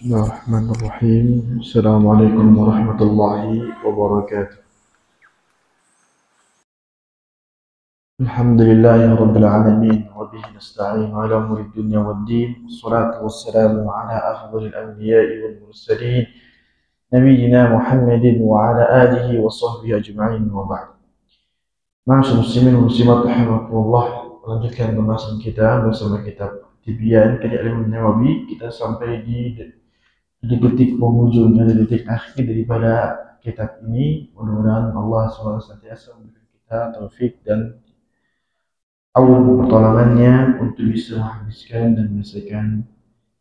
Bismillahirrahmanirrahim. Assalamualaikum warahmatullahi wabarakatuh. Alhamdulillahi rabbil alamin wa bihi nasta'in ala umuri dunya waddin. Wassalatu wassalamu ala afdhalil anbiya'i wal mursalin nabiyyina Muhammadin wa ala alihi wa sahbihi ajma'in wa ba'd. Ma'asyiral muslimin wal muslimat rahimakumullah. Lanjutkan pembahasan kita bersama kitab Tibyan Karya Imam Nawawi. Kita sampai di detik penghujung, di detik akhir daripada kitab ini. Mudah-mudahan Allah SWT senantiasa memberikan kita taufik dan aun pertolongannya untuk bisa menghabiskan dan menyelesaikan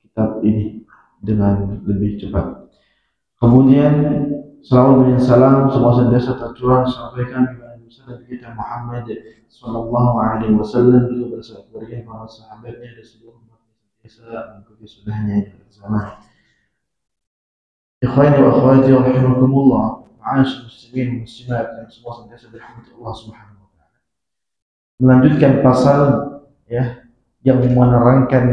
kitab ini dengan lebih cepat. Kemudian salawat dan salam semua senantiasa tercurah sampaikan kepada Nabi kita Muhammad sallallahu alaihi wasallam, juga bersama keluarga para sahabatnya dan seluruh umat yang senantiasa mengikuti sunnahnya di zaman. Ikhwani wa akhwati rahimakumullah, ma'asyiral muslimin wal muslimat yang semua senantiasa dirahmati Allah Subhanahu wa taala. Melanjutkan pasal yang menerangkan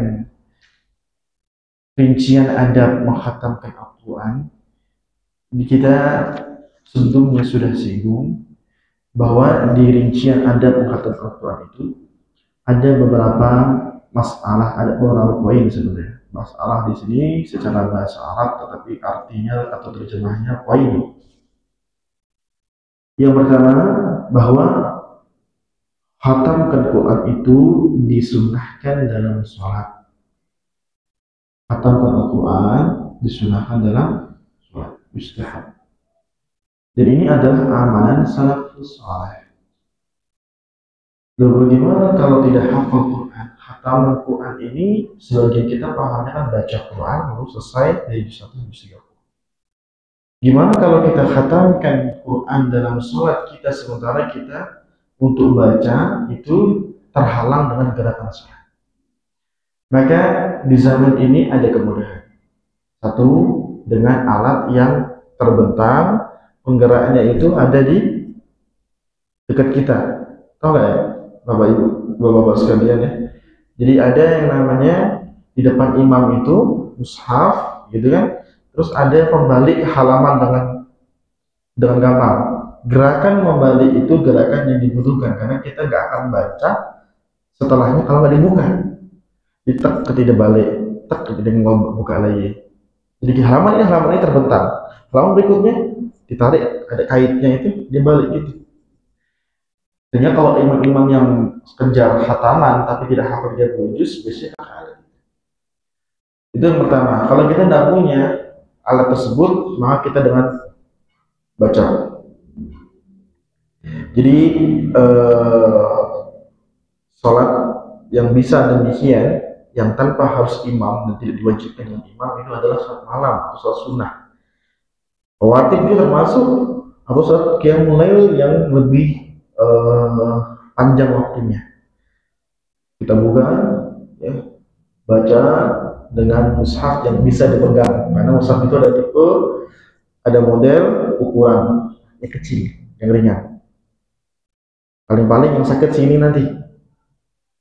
rincian adab mengkhatamkan Al-Qur'an. Kita sebelumnya sudah singgung bahwa di rincian adab mengkhatamkan Al-Qur'an itu ada beberapa masalah, ada beberapa poin sebenarnya. Masalah di sini secara bahasa Arab, tetapi artinya atau terjemahnya poin. Yang pertama, bahwa khatamkan Quran itu disunnahkan dalam sholat. Khatamkan Al-Quran disunnahkan dalam sholat, mustahab. Dan ini adalah amalan salafus saleh. Lalu bagaimana kalau tidak hafal Quran? Khatam Quran ini sebagian kita pahamnya kan baca Quran lalu selesai dari juz 1 juz 30. Gimana kalau kita khatamkan Quran dalam sholat kita, sementara kita untuk baca itu terhalang dengan gerakan sholat? Maka di zaman ini ada kemudahan. Satu, dengan alat yang terbentang, penggeraknya itu ada di dekat kita. Tahu nggak ya, Bapak Ibu, Bapak-bapak sekalian ya? Jadi ada yang namanya di depan imam itu mushaf, gitu kan? Terus ada pembalik halaman dengan gampang. Gerakan membalik itu gerakan yang dibutuhkan karena kita nggak akan baca setelahnya kalau nggak dibuka. Ditek ketika balik, tek ketika buka lagi. Jadi halaman ini terbentang. Halaman berikutnya ditarik, ada kaitnya itu dia balik gitu. Sehingga kalau imam-imam yang kejar khataman tapi tidak hafal 30 juz, biasanya kakak. Itu yang pertama. Kalau kita tidak punya alat tersebut, maka kita dengan baca. Jadi sholat yang bisa demikian, yang tanpa harus imam dan tidak diwajibkan dengan imam, itu adalah sholat malam atau sholat sunnah. Rawatib itu termasuk atau sholat qiyamul lail yang lebih panjang waktunya. Kita buka, baca dengan mushaf yang bisa dipegang, karena mushaf itu ada tipe, ada model, ukuran yang kecil, yang ringan. Paling-paling yang sakit sini nanti.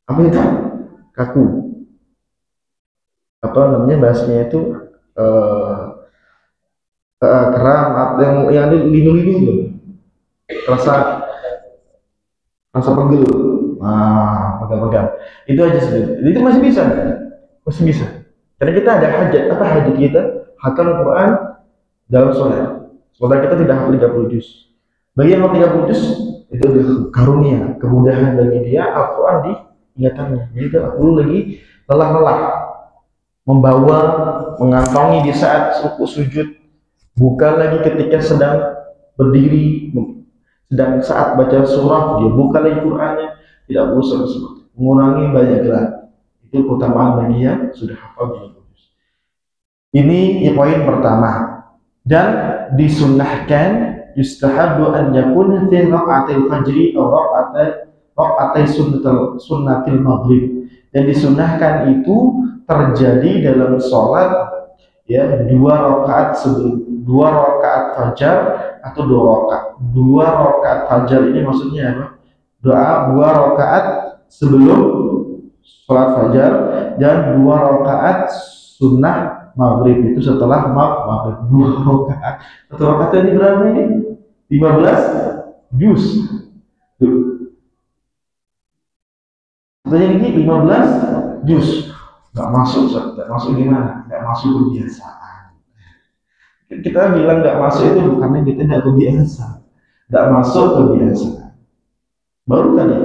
Apa itu? Kaku. Apa namanya bahasanya itu? Kram, yang ada linu-linu, rasa pegel, pegang-pegang. Itu aja sih. Itu masih bisa. Karena kita ada hajat. Apa hajat kita? Khatam Quran dalam sholat. Sementara kita tidak hafal 30 juz. Bagi yang hafal 30 juz, itu karunia, kemudahan bagi dia Al-Quran di ingatannya. Jadi tidak perlu lagi lelah-lelah membawa, mengantongi di saat rukuk sujud, bukan lagi ketika sedang berdiri, sedang saat baca surah dia buka lagi Qurannya. Tidak perlu seperti itu. Mengurangi banyak gerak. Itu keutamaan bagi yang sudah hafal 30 juz. Ini poin pertama. Dan disunnahkan, yustahabbu an yakuna fi raq'atil fajri atau raq'atai sunnatil maghrib. Dan disunnahkan itu terjadi dalam sholat dua rakaat fajar atau dua rakaat fajar. Ini maksudnya apa? Dua rakaat sebelum sholat fajar dan 2 rakaat sunnah maghrib itu setelah maghrib 2 rakaat. 1 rakaat ini berapa ini? 15 juz. Katanya ini 15 juz. Nggak masuk, nggak masuk gimana? Nggak masuk kebiasaan. Kita bilang nggak masuk itu bukannya kita nggak kebiasa, nggak masuk kebiasaan. Baru tadi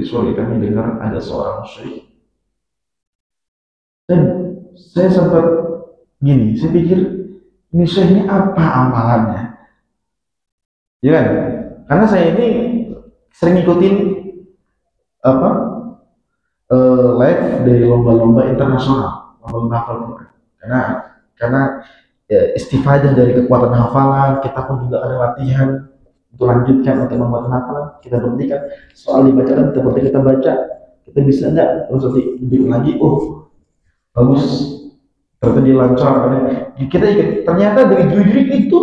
sore kami dengar ada seorang syekh, dan saya sempat gini, saya pikir ini syekh ini apa amalannya, ya kan? Karena saya ini sering ngikutin apa live dari lomba-lomba internasional, lomba hafal Quran. Karena ya, istifadah dari kekuatan hafalan, kita pun juga ada latihan untuk lanjutkan untuk membuat hafalan. Kita berhentikan soal dibacakan, seperti kita baca, kita bisa enggak terus nanti bikin lagi, oh bagus, ternyata dia lancar. Kita ingat ternyata dari juri itu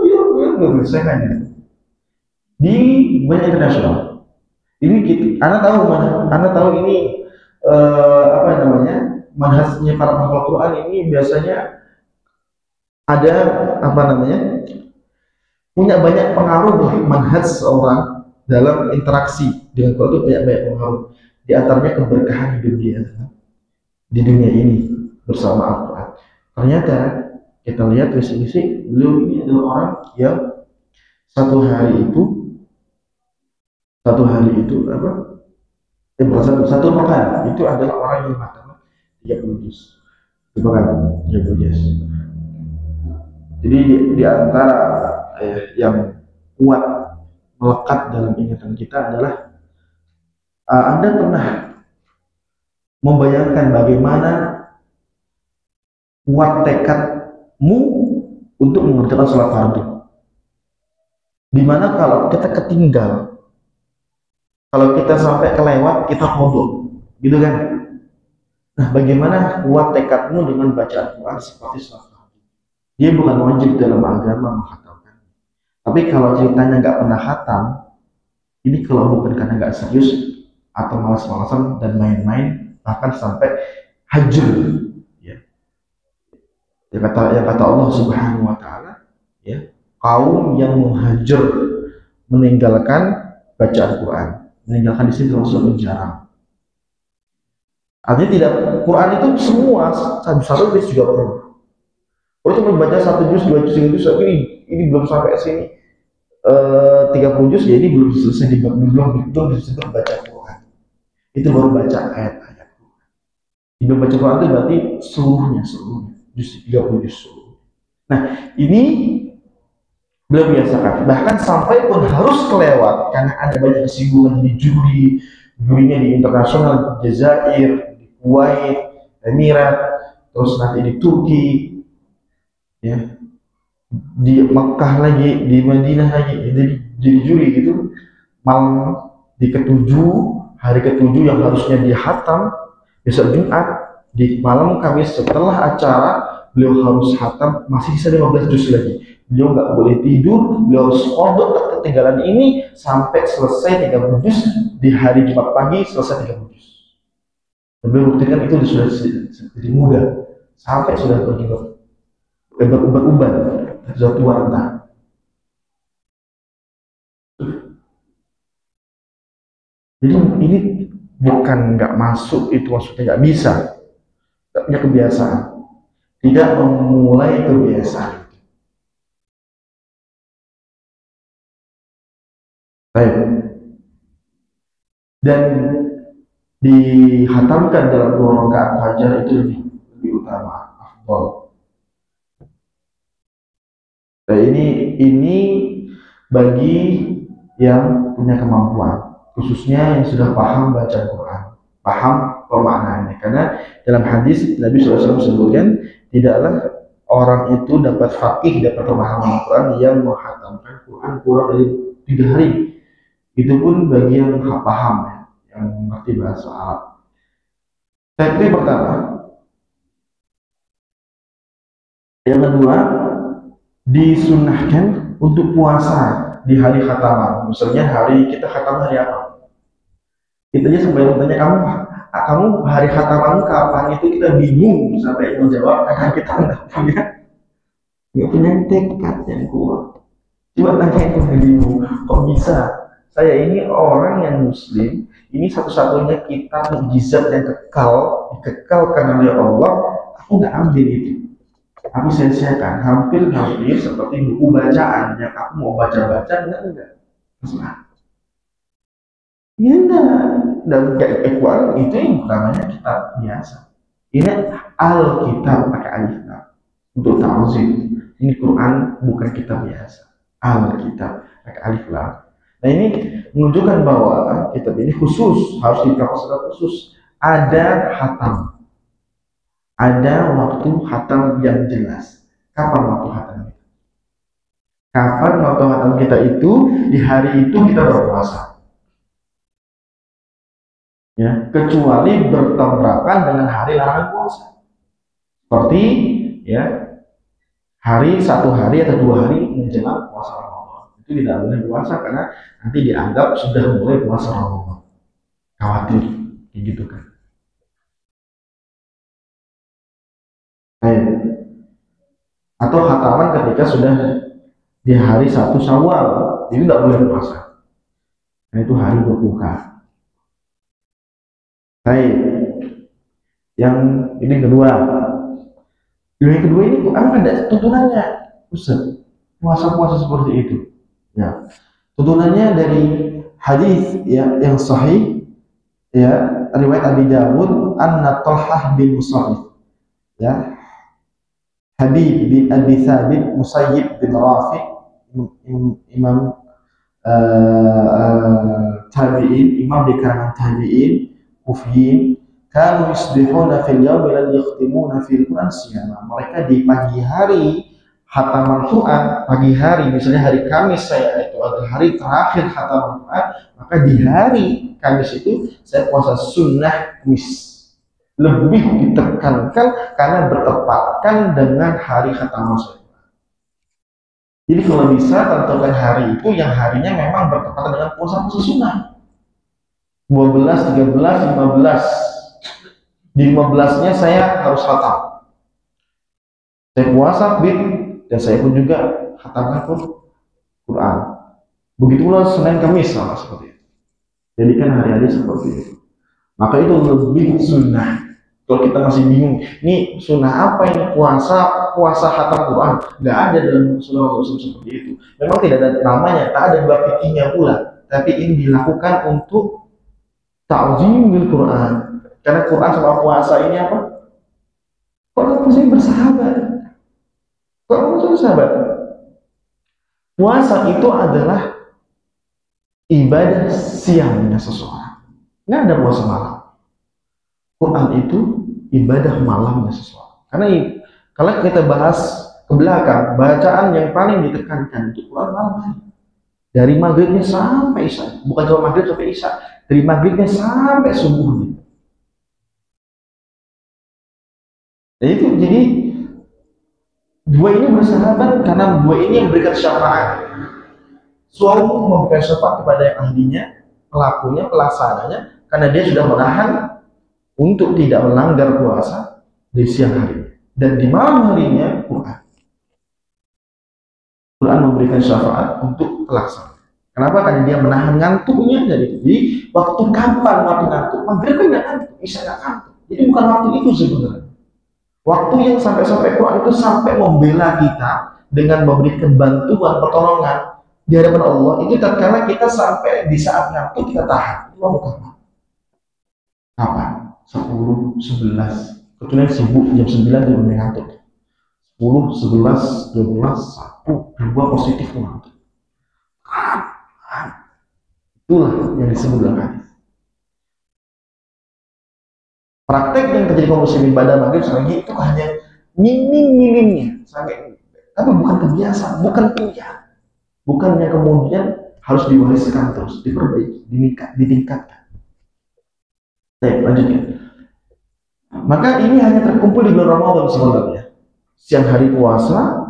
biar saya kan di banyak internasional. Ini kita, Anda tahu ini apa namanya, manhajnya para penghafal Quran ini biasanya ada apa namanya, punya banyak pengaruh manhaj seorang dalam interaksi dengan Quran itu banyak pengaruh. Di antaranya keberkahan hidup dia di dunia ini bersama Al-Quran. Ternyata kita lihat visi beliau ini adalah orang yang satu hari itu apa? Satu pekan itu adalah orang yang makan 30 juz. Itu kan 30 juz. Jadi di antara yang kuat melekat dalam ingatan kita adalah Anda pernah membayangkan bagaimana kuat tekadmu untuk mengerjakan sholat fardu. Dimana kalau kita ketinggal, kalau kita sampai kelewat, kita kodok, gitu kan? Nah, bagaimana kuat tekadmu dengan bacaan Quran seperti sholat fardu? Dia bukan wajib dalam agama menghatamkan. Tapi kalau ceritanya nggak pernah khatam, ini kalau bukan karena nggak serius atau malas-malasan dan main-main, bahkan sampai hajar, ya. Yang kata Allah Subhanahu Wa Taala, ya, kaum yang menghajar, meninggalkan bacaan Quran. Meninggalkan di sini termasuk jarang. Artinya tidak, Quran itu semua satu juz juga perlu. Kalau cuma baca 1 juz, 2 juz, 3 juz, ini belum sampai sini 30 juz, ya ini belum selesai, belum disebut baca Quran. Itu baru baca ayat-ayat Quran. Belum baca Quran itu berarti seluruhnya juz 30 juz seluruh. Nah, ini belum biasakan, bahkan sampai pun harus kelewat karena ada banyak kesibukan di jurinya di internasional, di Jazair, di Kuwait, Emirat, terus nanti di Turki, ya, di Mekah lagi, di Madinah lagi, jadi juri gitu. Malam di hari ketujuh yang harusnya dihatam besok Jumat, di malam Kamis setelah acara beliau harus hatam, masih sisa 15 juz lagi. Beliau nggak boleh tidur, beliau harus kodok ketinggalan ini sampai selesai 30 juz di hari Jumat pagi, selesai 30 juz. Dan beliau buktikan itu sudah jadi muda, sampai sudah beruban, sudah tua renta. Jadi ini bukan nggak masuk, itu maksudnya nggak bisa, nggak punya kebiasaan, tidak memulai kebiasaan. Baik. Dan dihatamkan dalam 2 rakaat fajar itu lebih utama, afdal. Nah, ini bagi yang punya kemampuan, khususnya yang sudah paham baca Quran, paham pemaknaannya. Karena dalam hadis Nabi SAW sebutkan, tidaklah orang itu dapat faqih, dapat pemahaman Quran yang menghatamkan Quran kurang dari 3 hari. Itu pun bagi yang paham, ya, yang mengerti bahasa Arab. Teknik pertama. Yang kedua, disunahkan untuk puasa di hari khataman. Misalnya hari kita khatam hari apa? Kita aja sampai bertanya, kamu kamu hari khatamanmu kapan, itu kita bingung sampai menjawab karena kita nggak punya tekad yang kuat. Coba tanyain ke dirimu, kok bisa saya ini orang yang muslim, ini satu-satunya kitab mukjizat yang dikekalkan oleh Allah, aku nggak ambil itu, aku sia-siakan hampir seperti buku bacaan yang aku mau baca-baca, enggak ya enggak. Dan kayak Ikhwan itu yang namanya kitab biasa, ini Alkitab pakai alif lam untuk ta'zim. Ini Quran bukan kitab biasa, Alkitab pakai alif lam. Nah ini menunjukkan bahwa kitab ini khusus, harus diproses secara khusus. Ada hatam, ada waktu hatam yang jelas. Kapan waktu hatam itu? Kapan waktu hatam kita itu? Di hari itu kita berpuasa. Ya, kecuali bertabrakan dengan hari larangan puasa. Seperti ya hari 1 hari atau 2 hari menjelang puasa Ramadan. Itu tidak boleh puasa karena nanti dianggap sudah mulai puasa Ramadan. Khawatir kayak gitu kan. Atau khataman ketika sudah di hari 1 Syawal, itu tidak boleh puasa. Nah, itu hari berbuka. Baik. Yang ini kedua. Yang kedua ini ada tuntunannya, Ustaz. Puasa-puasa seperti itu. Ya. Tuntunannya dari hadis ya yang sahih ya, riwayat Abi Dawud, anna Talhah bin Musarrif ya, Habib bin Abi Thabit, Musayyib bin Rafi, imam tabi'in, imam di kalangan tabi'in, kufiyin, kanu yusbihuna fil yawmi lan yakhtimuna fil Qur'an siyama. Mereka di pagi hari khataman Quran, pagi hari misalnya hari Kamis saya itu adalah hari terakhir khataman Quran, maka di hari Kamis itu saya puasa sunnah Kamis. Lebih ditekankan karena bertepatan dengan hari khataman saya. Jadi kalau bisa tentukan hari itu yang harinya memang bertepatan dengan puasa sunnah. 12, 13, 15. Di 15-nya saya harus khatam. Saya puasa dan saya pun juga khatamkan Quran. Begitu pula Senin Kamis sama seperti itu. Jadikan hari-hari seperti itu. Maka itu lebih sunnah. Kalau kita masih bingung, ini sunnah apa ini puasa khatam Quran? Nggak ada dalam sunnah Rasul seperti itu. Memang tidak ada namanya, tak ada bab fikihnya pula. Tapi ini dilakukan untuk ta'zimil Quran. Karena Quran sama puasa ini apa? Quran puasa ini bersahabat. Quran puasa bersahabat. Puasa itu adalah ibadah siangnya seseorang. Nggak ada puasa malam. Quran itu ibadah malamnya seseorang. Karena kalau kita bahas ke belakang, bacaan yang paling ditekankan itu Quran malam. Dari maghribnya sampai isya, bukan cuma maghrib sampai isya, dari maghribnya sampai subuhnya. Jadi dua ini bersahabat karena dua ini yang memberikan syafaat. Suami memberikan syafaat kepada yang ahlinya, pelakunya, pelaksananya, karena dia sudah menahan untuk tidak melanggar puasa di siang hari. Dan di malam harinya Quran memberikan syafaat untuk pelaksana. Kenapa? Karena dia menahan ngantuknya dari waktu kapan waktu ngantuk? Maghrib kan nggak ngantuk, isya nggak ngantuk. Jadi bukan waktu itu sebenarnya. Waktu yang sampai Quran itu sampai membela kita dengan memberikan bantuan pertolongan di hadapan Allah itu tatkala kita sampai di saat ngantuk kita tahan. Itu waktu kapan? 10, 11. Kecuali sibuk jam 9 dia udah ngantuk. 10, 11, 12, 1, 2 positif ngantuk. Itulah yang disebut dalam hadis. Praktek yang terjadi kaum muslimin pada maghrib lagi itu hanya minim-minimnya, tapi bukan kebiasaan, bukan pilihan, bukan yang kemudian harus diwariskan terus, diperbaiki, ditingkatkan. Baik, lanjutkan. Maka ini hanya terkumpul di bulan Ramadan sebenarnya. Siang hari puasa,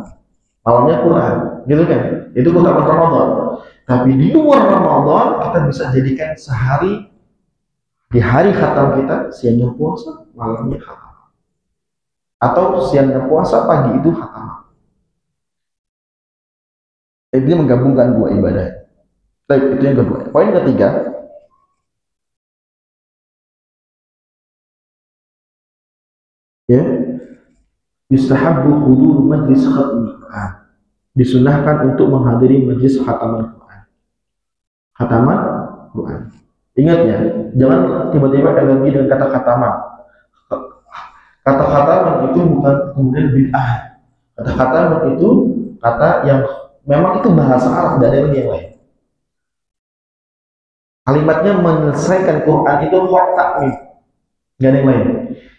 malamnya Quran, gitu kan? Itu keutamaan Ramadan. Tapi di luar Ramadan kita bisa jadikan sehari Di hari khatam kita, siangnya puasa, malamnya khatam. Atau siangnya puasa, pagi itu khatam. Ini menggabungkan dua ibadah. Baik, itu yang kedua. Poin ketiga, ya, yustahabbu hudur majlis khatmil Quran. Disunahkan untuk menghadiri majlis khataman Quran. Khataman Quran. Ingat ya, jangan tiba-tiba alergi dengan kata khataman. Kata khataman itu bukan kemudian bid'ah. Kata khataman itu kata yang memang itu bahasa Arab, tidak ada yang lain. Kalimatnya menyelesaikan Quran itu takmim, nggak ada yang lain.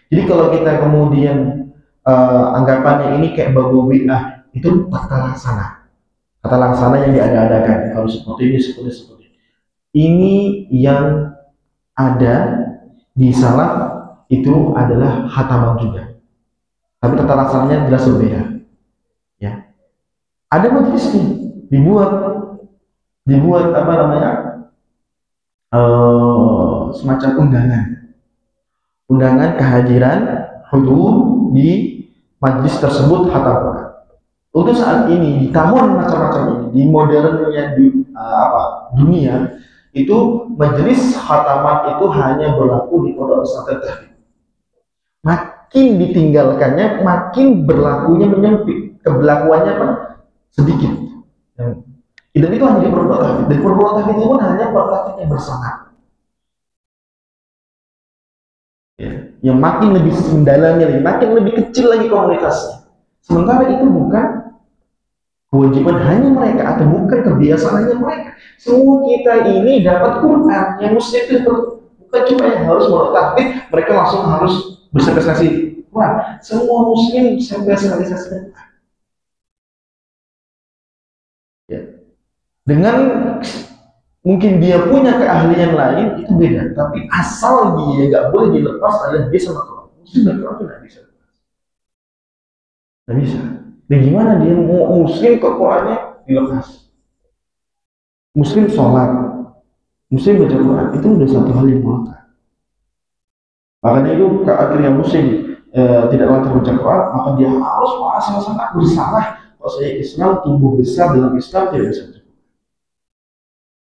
Jadi kalau kita kemudian anggapannya ini kayak babu bid'ah, itu tata laksana. Tata laksana yang diada-adakan harus seperti ini, seperti ini. Ini yang ada di salaf itu adalah khataman juga. Tapi tata laksananya jelas berbeda. Ya. Ada majlisnya dibuat apa namanya? Semacam undangan kehadiran hudur di majlis tersebut khatam Quran. Untuk saat ini di tahun macam-macam ini di modernnya dunia itu majelis khataman itu hanya berlaku di pondok pesantren. Makin ditinggalkannya, makin berlakunya menyempit, keberlakuannya apa? Sedikit. Dan itu hanya di pondok tahfidz. Dan pondok tahfidz itu pun hanya pondok tahfidz yang bersama. Ya, yang makin lebih mendalamnya, makin lebih kecil lagi komunitasnya. Sementara itu bukan kewajiban hanya mereka atau bukan kebiasaan hanya mereka. Semua kita ini dapat Quran. Yang muslim itu bukan cuma yang harus pondok tahfidz, mereka langsung harus berspesialisasi Quran. Semua muslim spesialisasi Quran. Ya. Dengan mungkin dia punya keahlian lain itu beda, tapi asal dia nggak boleh dilepas adalah dia sama Quran. Muslim dan Quran itu nggak bisa, nggak bisa. Dan gimana dia mau muslim ke Qurannya dilepas? Muslim sholat, muslim baca Quran itu udah satu hal yang melekat. Makanya itu akhirnya muslim tidak lancar baca Quran, maka dia harus merasa sangat bersalah. Kalau saya Islam tumbuh besar dalam Islam tidak bisa.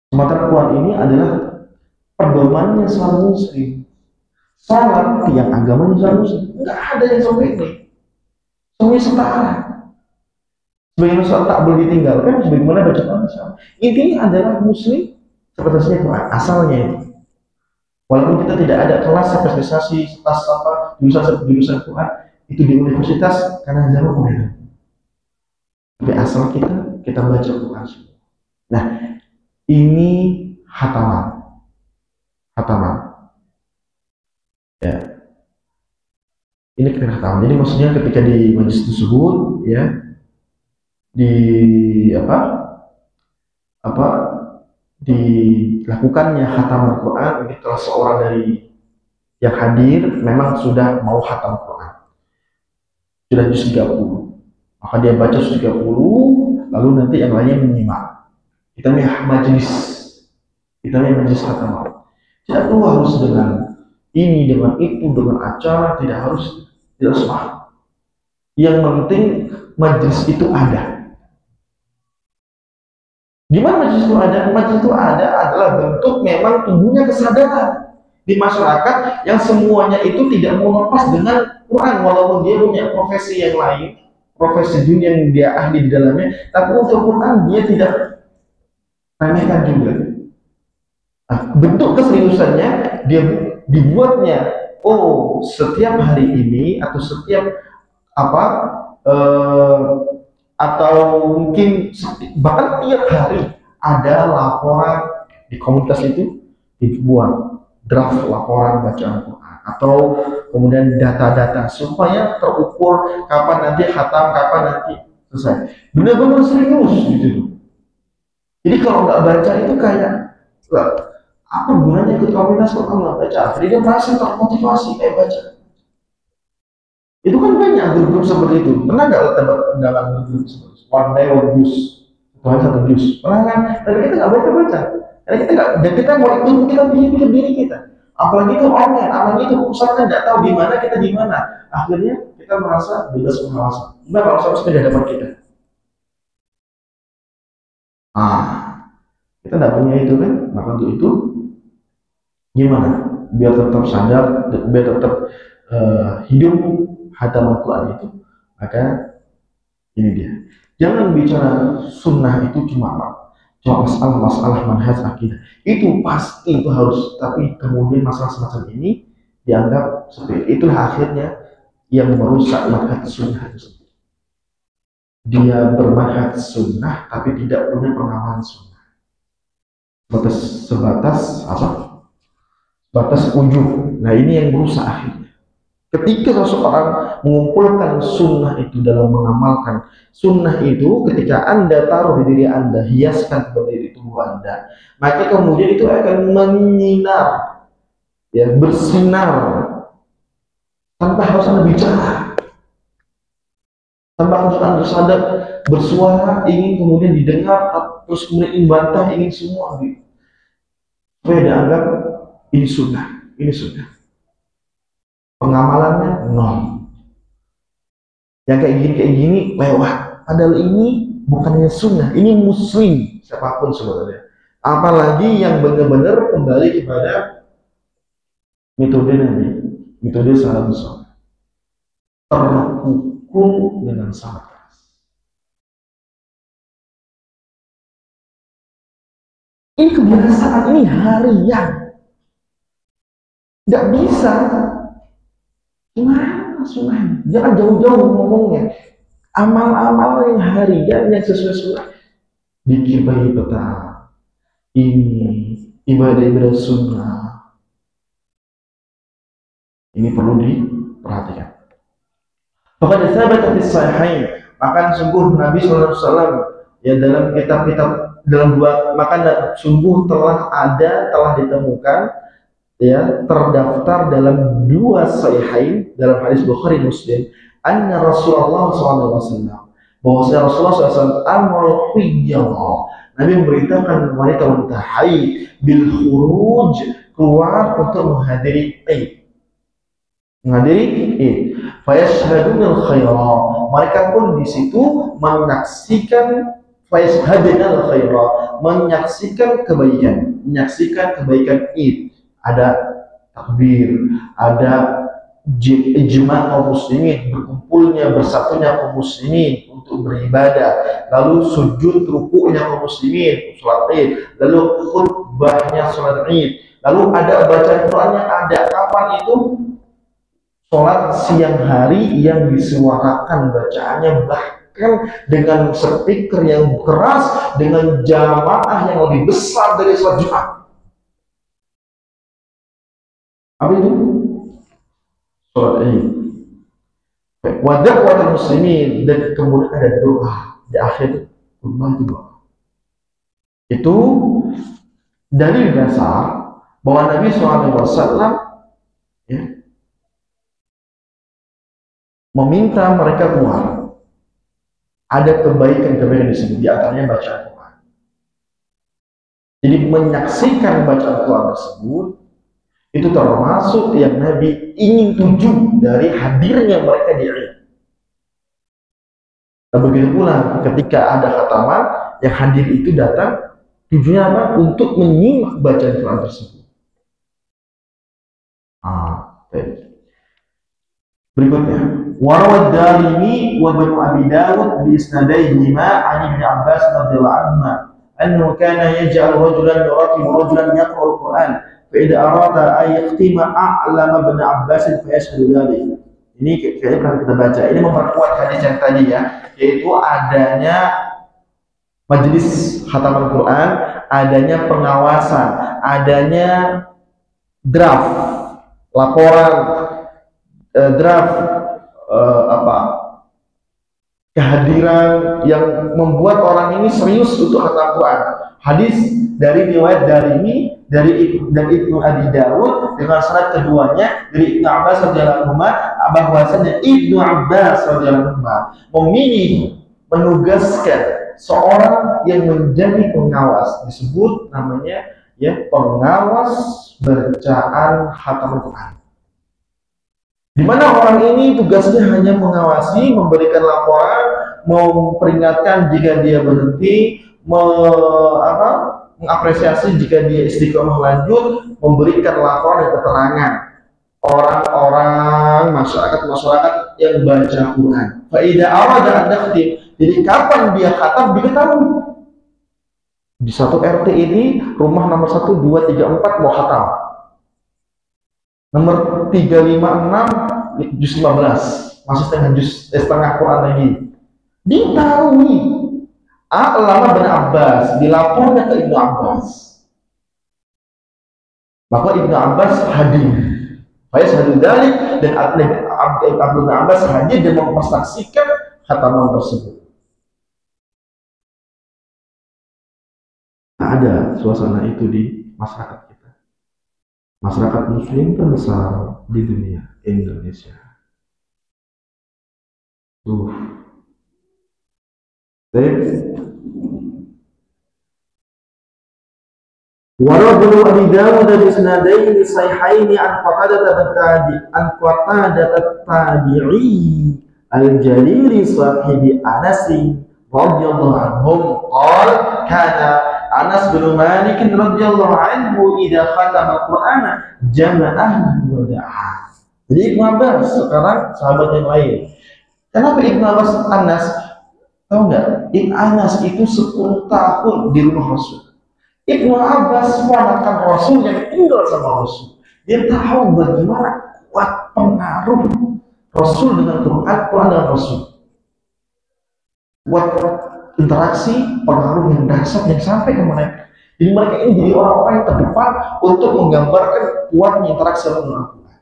Sementara Quran ini adalah pedomannya Islam muslim. Salat yang agamanya Islam muslim, nggak ada yang seperti ini. Semuanya setara. Sebagaimana sholat tak boleh ditinggalkan, sebagaimana baca Quran sama. Intinya adalah muslim seperti Quran, asalnya itu. Walaupun kita tidak ada kelas spesialisasi, kelas apa, jurusan Quran itu di universitas karena zaman modern. Tapi asal kita baca Quran semua. Nah, ini khataman. Ya. Ini khataman. Jadi maksudnya ketika di majlis tersebut, ya, dilakukannya khataman Quran, ini kalau seorang dari yang hadir memang sudah mau khatam Quran, sudah juz 30, maka dia baca juz 30, lalu nanti yang lainnya menyimak. Kita majlis khataman. Tidak perlu harus dengan ini, dengan itu, dengan acara, tidak harus mahal. Yang penting majlis itu ada. Gimana majlis itu ada? Majlis itu ada adalah bentuk memang tumbuhnya kesadaran di masyarakat yang semuanya itu tidak mau lepas dengan Quran, walaupun dia punya profesi yang lain, profesi dunia yang dia ahli di dalamnya, tapi untuk Quran dia tidak remehkan juga. Nah, bentuk keseriusannya dia dibuatnya, setiap hari ini atau setiap atau mungkin bahkan tiap hari ada laporan di komunitas itu, dibuat draft laporan bacaan Quran atau kemudian data-data supaya terukur kapan nanti khatam, kapan nanti selesai. Benar-benar serius gitu. Jadi kalau nggak baca itu kayak apa gunanya ikut komunitas kalau nggak baca? Jadi dia merasa termotivasi kayak baca. Itu kan banyak grup-grup seperti itu. Pernah nggak dapat undangan grup seperti itu? One day one juz, Tuhan satu juz. Pernah kan? Tapi kita nggak baca-baca. Karena kita nggak, dan kita mau ikut, kita pikir diri kita. Apalagi itu online, apalagi itu pusatnya nggak tahu di mana kita di mana. Akhirnya kita merasa bebas pengawasan. Nah, kalau sampai di hadapan kita, kita nggak punya itu kan, maka untuk itu gimana? Biar tetap sadar, biar tetap hidup hatam Al-Quran itu, maka ini dia. Jangan bicara sunnah itu cuma masalah manhaj akidah. Itu pasti itu harus, tapi kemudian masalah semacam ini dianggap seperti itulah akhirnya yang merusak manhaj sunnah itu. Dia bermanhaj sunnah tapi tidak punya pengamalan sunnah. Sebatas apa? Batas ujung. Nah ini yang merusak akhirnya. Ketika seseorang mengumpulkan sunnah itu dalam mengamalkan sunnah itu, ketika Anda taruh di diri Anda, hiaskan berdiri tubuh Anda, maka kemudian itu akan menyinar, ya, bersinar tanpa harus Anda bicara, tanpa harus Anda sadar bersuara ingin kemudian didengar, terus kemudian ingin bantah, ingin semua gitu. Supaya dianggap ini sunnah, ini sunnah. Pengamalannya nol. Yang kayak gini lewat. Padahal ini bukannya sunnah, ini muslim siapapun sebenarnya. Apalagi yang benar-benar kembali kepada metode Nabi, metode salafus saleh, terhukum dengan sangat keras. Ini kebiasaan, ini harian, nggak bisa. Gimana sunnah? Jangan jauh-jauh ngomongnya. Amal-amal yang harian yang sesuai sunnah. Dikir pagi petang. Ini ibadah sunnah. Ini perlu diperhatikan. Bahkan sahabat hadis sahihain, akan sungguh Nabi sallallahu alaihi wasallam ya dalam kitab-kitab dalam dua, maka sungguh telah ditemukan ya terdaftar dalam dua sahihain dalam hadis Bukhari Muslim anna Rasulullah SAW bahwasanya Rasulullah SAW amrul hujjah, Nabi memberitahukan wanita haid bil khuruj, keluar untuk menghadiri Id, fayashhadunal khaira, mereka pun di situ menyaksikan fayashhadunal khaira, menyaksikan kebaikan Id. Ada takbir, ada ijma kaum muslimin, berkumpulnya bersatunya kaum muslimin untuk beribadah, lalu sujud rukuknya kaum muslimin sholat Id, lalu khutbahnya sholat Id, lalu ada bacaan Qur'annya, ada kapan itu sholat siang hari yang disuarakan bacaannya bahkan dengan speaker yang keras, dengan jamaah yang lebih besar dari sholat Jumat. Apa itu? Sholat Id. Wadah wajah muslimin, dan kemudian ada doa di akhir khutbah itu doa. Itu dari dasar bahwa Nabi SAW ya, meminta mereka keluar. Ada kebaikan disebut, di antaranya bacaan Quran. Jadi menyaksikan bacaan Quran tersebut itu termasuk yang Nabi ingin tuju dari hadirnya mereka di Id. Dan begitu pula ketika ada khataman, yang hadir itu datang tujuannya apa? Untuk menyimak bacaan Quran tersebut. Berikutnya, warawad Darimi wa Ibnu Abi Dawud bi isnadaihima 'an Ibnu Abbas radhiyallahu anhu annahu kana yaj'al rajulan yuraqibu rajulan yaqra'u al-Qur'an فإذا أراد أن يختم أعلم ابن عباس فيشهد ذلك. Ini kayaknya pernah kita baca. Ini memperkuat hadis yang tadi ya, yaitu adanya majelis khataman Quran, adanya pengawasan, adanya draft, laporan, kehadiran yang membuat orang ini serius untuk khatam Quran. Hadis dari riwayat Darimi dan Ibnu Abi Dawud dengan sanad keduanya dari Ibnu Abbas radhiyallahu anhu, bahwasanya Ibnu Abbas radhiyallahu anhu memilih menugaskan seorang yang menjadi pengawas, disebut namanya ya pengawas bacaan khatam Quran. Di mana orang ini tugasnya hanya mengawasi, memberikan laporan, memperingatkan jika dia berhenti, mengapresiasi jika dia istiqomah lanjut, memberikan laporan dan keterangan orang-orang masyarakat yang baca Quran. Faidah awal dan aktif. Jadi kapan dia khatam diketahui. Di satu RT ini rumah nomor 1, 2, 3, 4 mau khatam. Nomor 356 juz 15 masih setengah Quran lagi. Ditahui Alama bin Abbas dilaporkan ke Ibnu Abbas. Maka Ibnu Abbas hadir. Faiz hadir dalik dan Ibnu Abbas hadir dan mempersaksikan khataman tersebut. Nah, ada suasana itu di masyarakat kita. Masyarakat muslim terbesar di dunia, Indonesia. Warabu Abi Dawud dari isnadaini sahihaini an Qatadah at-Tabi'i al-Jalili sahibi Anas radhiyallahu anhum qala kana Anas bin Malik radhiyallahu anhu idza khatama al-Qur'ana jama'ah wa da'a. Jadi Ibnu Abbas sekarang sahabat yang lain. Kenapa Ibnu Abbas Anas? Tahu enggak? Ibnu Anas itu 10 tahun di rumah Rasul. Ibnu Abbas ponakan Rasul yang tinggal sama Rasul. Dia tahu bagaimana kuat pengaruh Rasul dengan Quran, Quran dan Rasul. Buat interaksi pengaruh yang dahsyat yang sampai ke mereka. Jadi mereka ini jadi orang-orang yang terdepan untuk menggambarkan kuatnya interaksi dengan Al-Quran.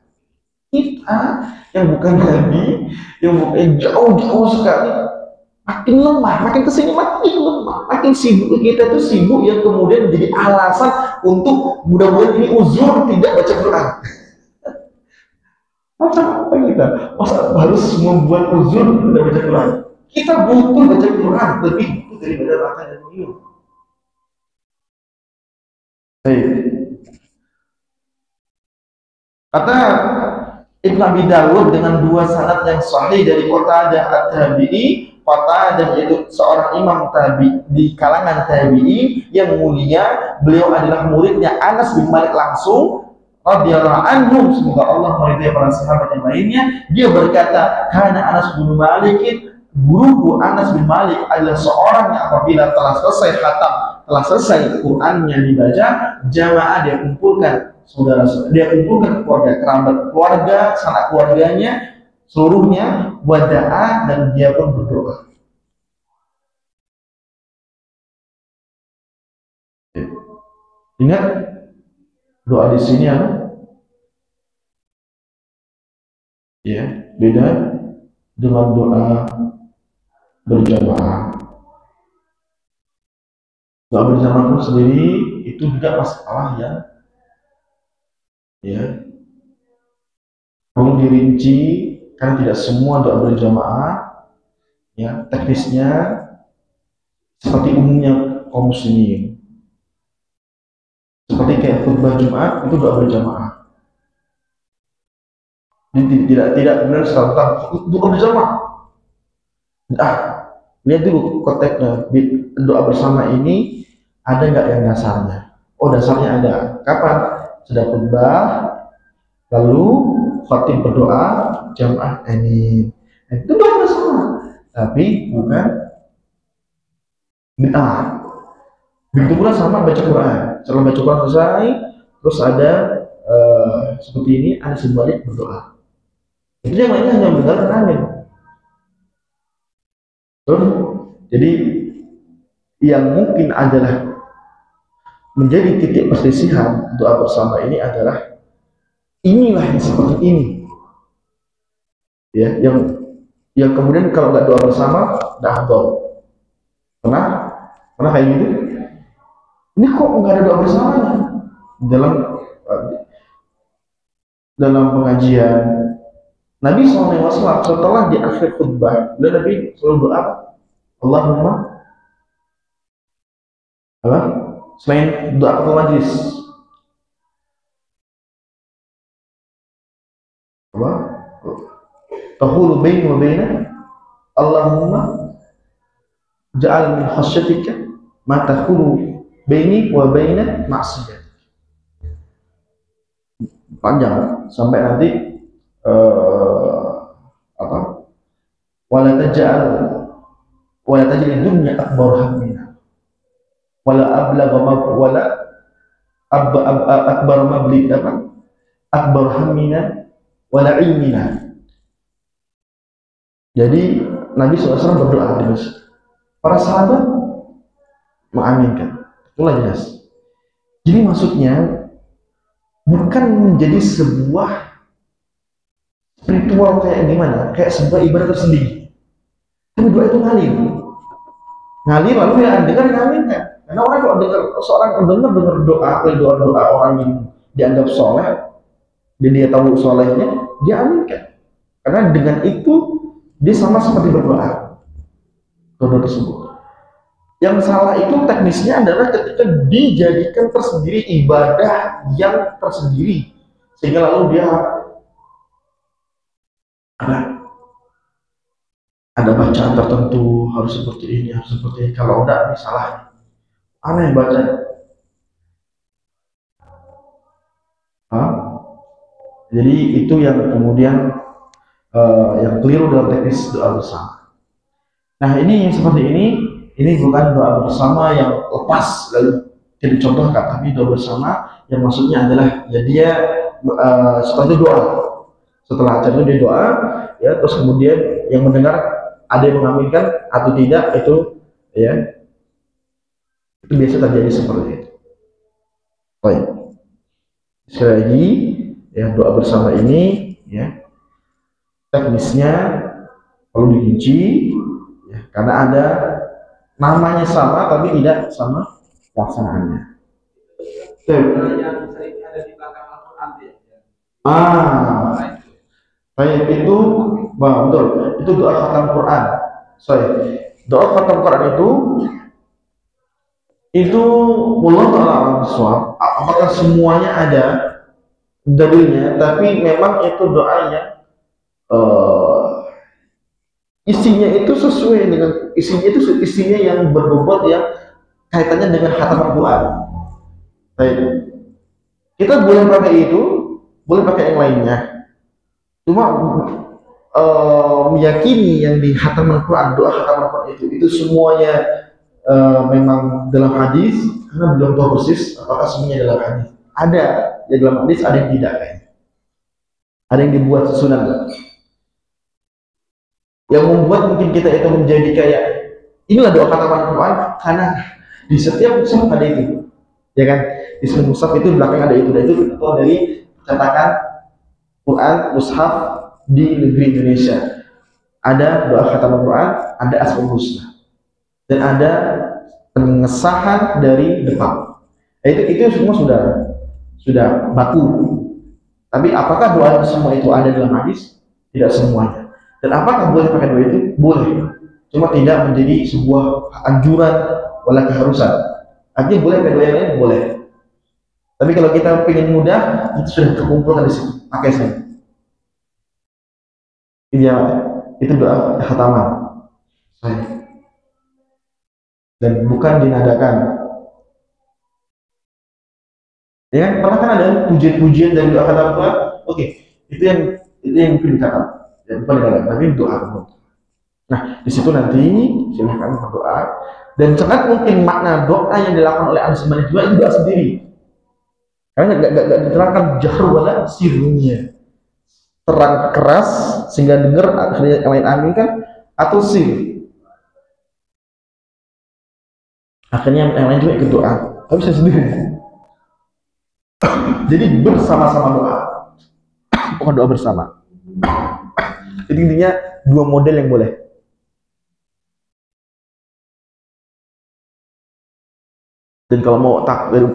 Kita yang bukan Nabi, yang bukan jauh-jauh sekali, makin lemah, makin kesini makin lemah, makin sibuk. Kita itu sibuk yang kemudian menjadi alasan untuk mudah-mudahan ini uzur tidak baca Quran. Macam apa kita? Masa harus membuat uzur tidak baca Quran? Kita butuh baca Quran lebih butuh daripada makan dan minum. Baik. Kata Ibnu Abi Dawud dengan 2 sanad yang sahih dari Qatadah at-Tabi'i. Qatadah yaitu seorang imam tabi di kalangan tabi'i yang mulia. Beliau adalah muridnya Anas bin Malik langsung radhiyallahu anhu, semoga Allah meridai para sahabat yang lainnya. Dia berkata, karena Anas bin Malik, guruku Anas bin Malik adalah seorang yang apabila telah selesai khatam, telah selesai Qurannya dibaca, jamaah dia kumpulkan saudara-saudara, dia kumpulkan keluarga, kerabat keluarga, sanak keluarganya seluruhnya, wada'a, dan dia pun berdoa. Ingat doa di sini apa? Ya, beda dengan doa berjamaah. Doa berjamaah pun sendiri itu juga masalah ya perlu dirinci karena tidak semua doa berjamaah ya teknisnya seperti umumnya kaum muslimin. Seperti kayak khutbah Jumat itu doa berjamaah. Ini tidak benar serta doa berjamaah. Lihat dulu konteksnya, doa bersama ini ada nggak yang dasarnya? Oh, dasarnya ada. Kapan? Sudah khutbah, lalu khatib berdoa, jamaah amin. Itu doa bersama, tapi bukan bid'ah. Begitu pula sama baca Quran. Setelah baca Quran selesai, terus ada seperti ini, ada sebalik berdoa. Itu yang lainnya hanya mendengarkan amin. Jadi yang mungkin adalah menjadi titik perselisihan doa bersama ini adalah inilah yang seperti ini ya, yang kemudian kalau nggak doa bersama nggak afdol. Pernah kayak gitu, ini kok nggak ada doa bersamanya dalam pengajian Nabi SAW. Setelah di akhir khutbah Nabi selalu doa Allahumma apa? selain doa ketua majlis? Apa? Tahulu baini wa baina Allahumma ja'al min khasyatika ma tahulu baini wa baina maksiat. Panjang sampai nanti apa? Wala taj'al wala taj'al dunya akbar hammina wala ablagha wala akbar mabli apa? Akbar hammina wala ilmina. Jadi Nabi SAW berdoa terus. Para sahabat mengaminkan. Itulah jelas. Jadi maksudnya bukan menjadi sebuah spiritual kayak gimana, kayak sebuah ibadah tersendiri. Tapi doa itu ngalir. Ngalir lalu ya dengar ngaminkan. Karena orang kalau dengar seorang dengar doa orang yang dianggap soleh dan dia tahu solehnya, dia aminkan. Karena dengan itu dia sama seperti berdoa. Doa tersebut. Yang salah itu teknisnya adalah ketika dijadikan tersendiri ibadah yang tersendiri, sehingga lalu dia ada bacaan tertentu harus seperti ini, harus seperti ini. Kalau enggak, ini salah. Aneh baca. Jadi itu yang kemudian yang keliru dalam teknis doa bersama. Nah ini seperti ini bukan doa bersama yang lepas lalu tidak dicontohkan, tapi doa bersama yang maksudnya adalah ya dia setelah itu doa, setelah acara itu dia doa, ya terus kemudian yang mendengar ada yang mengaminkan atau tidak itu ya itu biasa terjadi seperti itu. Baik, sekali lagi ya doa bersama ini ya teknisnya perlu dirinci ya, karena ada namanya sama tapi tidak sama pelaksanaannya. Baik itu betul. Itu doa khatam Quran. Doa khatam Quran itu Allah Ta'ala alam. Apakah semuanya ada dalilnya? Tapi memang itu doa yang isinya itu sesuai dengan isinya yang berbobot yang kaitannya dengan khatam Quran. Baik. Kita boleh pakai itu, boleh pakai yang lainnya. Cuma meyakini yang di khatam Quran, doa khatam Quran itu semuanya memang dalam hadis, karena belum tahu persis apakah semuanya dalam hadis. Ada yang dalam hadis, ada yang tidak kayaknya. Ada yang dibuat susunan. Yang membuat mungkin kita itu menjadi kayak inilah doa khatam Quran karena di setiap mushaf ada itu, ya kan? Di setiap mushaf itu belakang ada itu, dan itu keluar dari cetakan Quran mushaf di negeri Indonesia. Ada doa khatam Quran, ada Asmaul Husna, dan ada pengesahan dari depan. Itu semua sudah baku. Tapi apakah doa semua itu ada dalam hadis? Tidak semuanya. Dan apakah boleh pakai doa itu? Boleh. Cuma tidak menjadi sebuah anjuran wala keharusan. Artinya boleh pakai doa yang lain? Boleh. Tapi kalau kita ingin mudah, itu sudah terkumpulkan di sini. Pakai sini. Itu doa khataman. Dan bukan dinadakan. Ya kan? Pernah kan ada pujian-pujian dari doa khatam Quran? Oke, itu yang mungkin dikatakan. Ya, bukan dinadakan, tapi doa. Nah, di situ nanti silahkan berdoa. Dan sangat mungkin makna doa yang dilakukan oleh ahli sunnah juga itu doa sendiri. Karena nggak diterangkan jahar wala sirnya. Terang keras sehingga dengar yang lain amin kan, atau sir. Akhirnya yang lain juga ikut doa, tapi saya sendiri. Jadi bersama-sama doa, bukan doa bersama. Jadi intinya dua model yang boleh. Dan kalau mau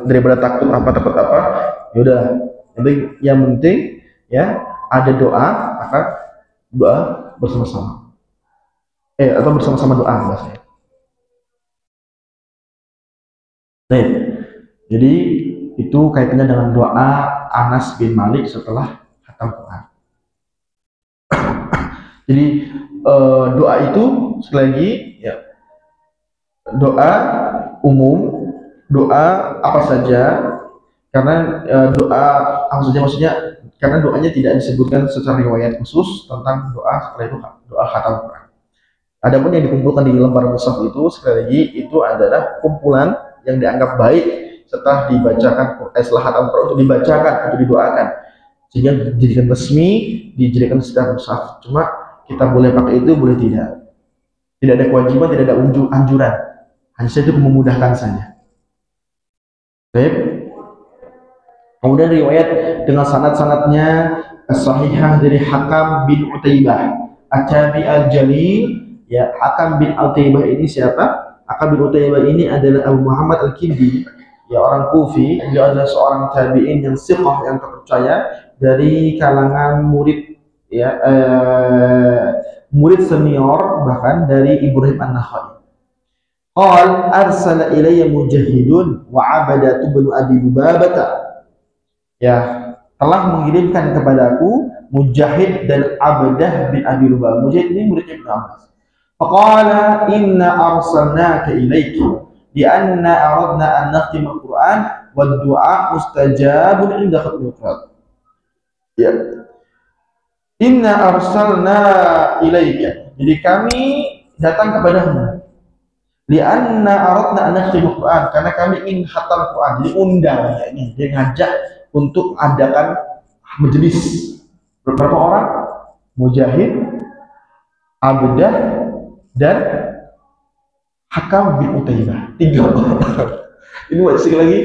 daripada takut apa, ya udah. Yang penting ya ada doa, maka doa bersama-sama. Atau bersama-sama doa bahasanya. Nah, Jadi itu kaitannya dengan doa Anas bin Malik setelah khatam Quran. Jadi doa itu sekali lagi ya, doa umum, doa apa saja, karena doa apa saja maksudnya karena doanya tidak disebutkan secara riwayat khusus tentang doa setelah itu doa khatam Quran. Adapun yang dikumpulkan di lembar mushaf itu sekali lagi itu adalah kumpulan yang dianggap baik setelah dibacakan setelah khatam Quran untuk dibacakan atau didoakan sehingga dijadikan resmi, dijadikan secara mushaf. Cuma kita boleh pakai itu, boleh tidak ada kewajiban, tidak ada anjuran, hanya saja itu memudahkan saja. Baik. Kemudian riwayat dengan sanad-sanadnya sahihah dari Hakam bin Utaibah At-Tabi Al-Jalil. Ya, Hakam bin Utaibah ini siapa? Hakam bin Utaibah ini adalah Abu Muhammad Al-Kindi, ya orang Kufi. Dia adalah seorang tabi'in yang siqah, yang terpercaya dari kalangan murid, ya murid senior bahkan dari Ibrahim An-Nakhai. Qal arsala ilayya mujahidun wa abadatu bin Abi Lubabah. Ya, telah mengirimkan kepadaku Mujahid dan Abdah bin Abi Lubabah. Mujahid ini muridnya Ibnu Abbas. Faqala inna arsalnaka ilaiki li anna aradna an nakhtim al-Quran wa du'a mustajabun inda khatmil Quran. Ya. Inna arsalna ilaika. Jadi kami datang kepadamu. Li anna aradna an nakhtim al-Quran, karena kami ingin khatam Quran. Jadi undang ya ini, dia ngajak untuk adakan majelis. Beberapa orang, Mujahid, Abdah, dan Hakam bin Utaibah. 3 orang. Ini masih lagi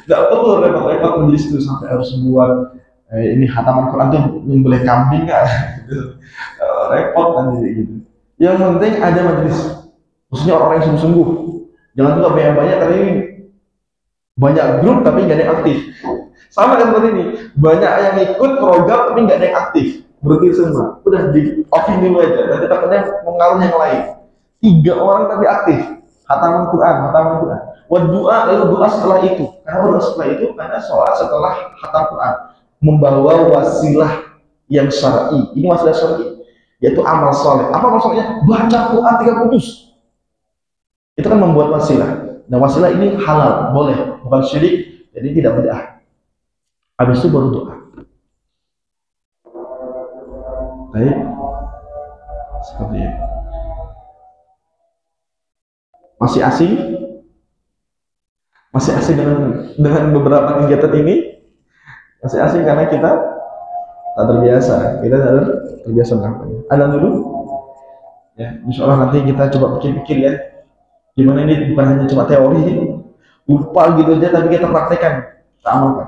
nggak perlu repot-repot majelis itu sampai harus buat ini khataman Quran tuh nyembelih kambing nggak? Repot nanti gitu. Yang penting ada majelis, khususnya orang yang sungguh-sungguh. Jangan juga banyak-banyak, tapi ini banyak grup tapi nggak ada yang aktif. Sama kan seperti ini, banyak yang ikut program tapi nggak ada yang aktif, berhenti semua. Udah di offin dulu aja, nanti takutnya mengaruh yang lain. 3 orang tapi aktif, khataman Quran. Buat doa, lalu doa setelah itu. Karena doa setelah itu, karena sholat setelah khatam Quran membawa wasilah yang syar'i. Ini wasilah syar'i, yaitu amal soleh. Apa amal solehnya? Baca Quran 3 juz. Itu kan membuat wasilah. Nah, wasilah ini halal, boleh, bukan syirik, jadi tidak bid'ah. Habis itu baru doa. Baik, seperti itu. Masih asing? Masih asing dengan beberapa kegiatan ini? Masih asing karena kita tak terbiasa. Kita tak terbiasa melakukannya. Ada dulu? Ya, insya Allah nanti kita coba pikir-pikir ya. Gimana ini bukan hanya cuma teori, lupa gitu aja, tapi kita praktekkan, kita amalkan.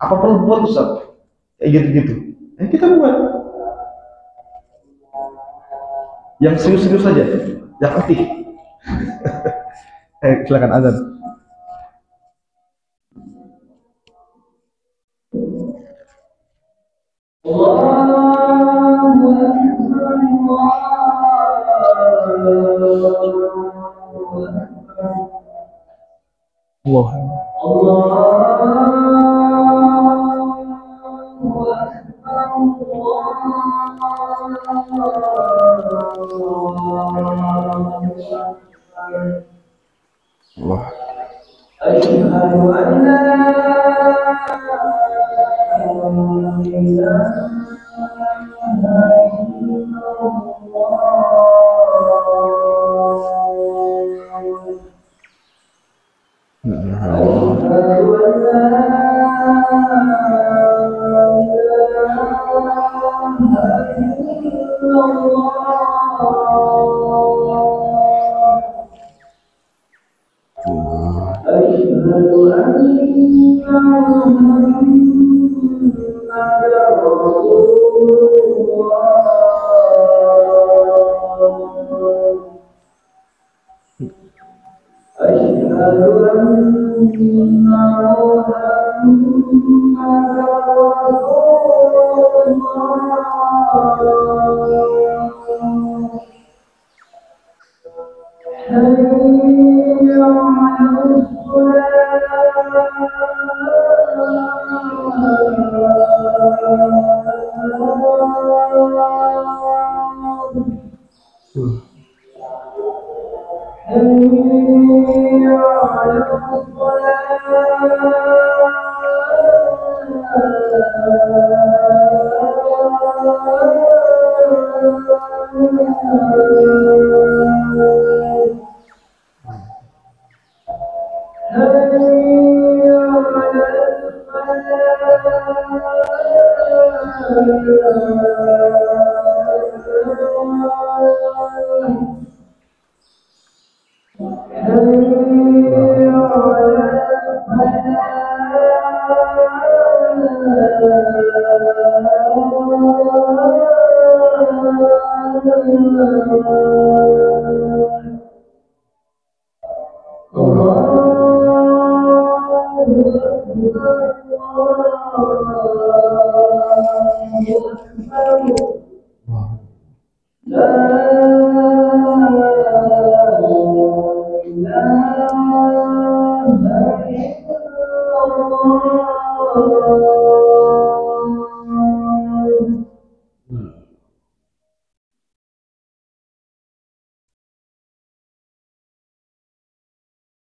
Apa perlu buat Ustaz? Kayak gitu-gitu. Kita buat. Yang serius-serius saja, yang aktif. Silakan azan.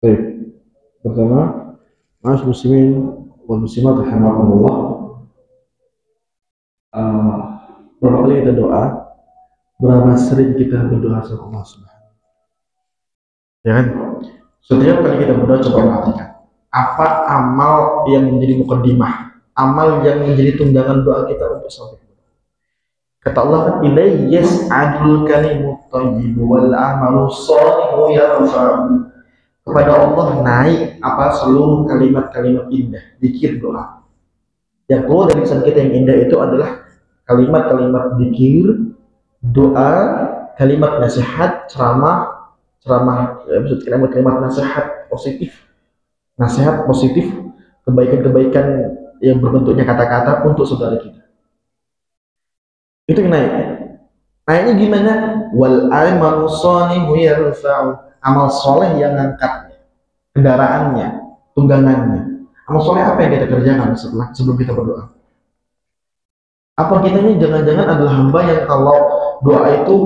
Baik, pertama, mas muslimin wal muslimat rahimakumullah. Berapa kali kita doa, berapa sering kita berdoa sama Allah Subhanahu. Ya kan? Setiap kali kita berdoa coba perhatikan apa amal yang menjadi mukaddimah, amal yang menjadi tunggangan doa kita untuk sampai. Kata Allah kan, ilaihi yas'adul kalimut thayyib wal amalu shalihu yarfa'u. Kepada Allah naik apa seluruh kalimat-kalimat indah, zikir, doa. Yang keluar dari lisan kita yang indah itu adalah kalimat-kalimat zikir, doa, kalimat nasihat, ceramah, kalimat-kalimat nasihat positif, kebaikan-kebaikan yang berbentuknya kata-kata untuk saudara kita. Itu yang naik. Naiknya gimana? Wal amalu shalihu yarfa'u. Amal soleh yang ngangkat kendaraannya, tunggangannya. Amal soleh apa yang kita kerjakan sebelum kita berdoa? Apa kita ini jangan-jangan adalah hamba yang kalau doa itu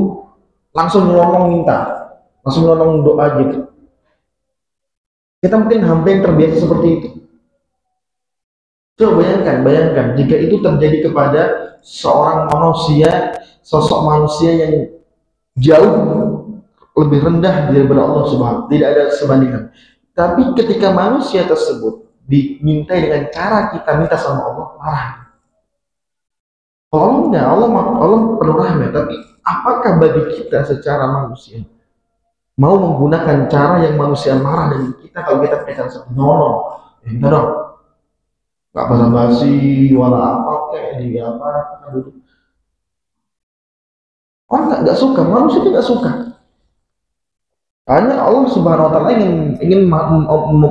langsung ngomong minta, langsung ngomong doa gitu? Kita mungkin hamba yang terbiasa seperti itu. Coba bayangkan jika itu terjadi kepada seorang manusia, sosok manusia yang jauh lebih rendah daripada Allah Subhanahu, tidak ada sebandingan. Tapi ketika manusia tersebut dimintai dengan cara kita minta sama Allah, marah. Allah enggak, Allah penuh rahmat. Tapi apakah bagi kita secara manusia mau menggunakan cara yang manusia marah dengan kita kalau kita bicara seperti nolong, enggak dong, nggak basa-basi, wala apa kayak di apa dulu. Orang nggak suka, manusia itu nggak suka. Hanya Allah Subhanahu wa Ta'ala ingin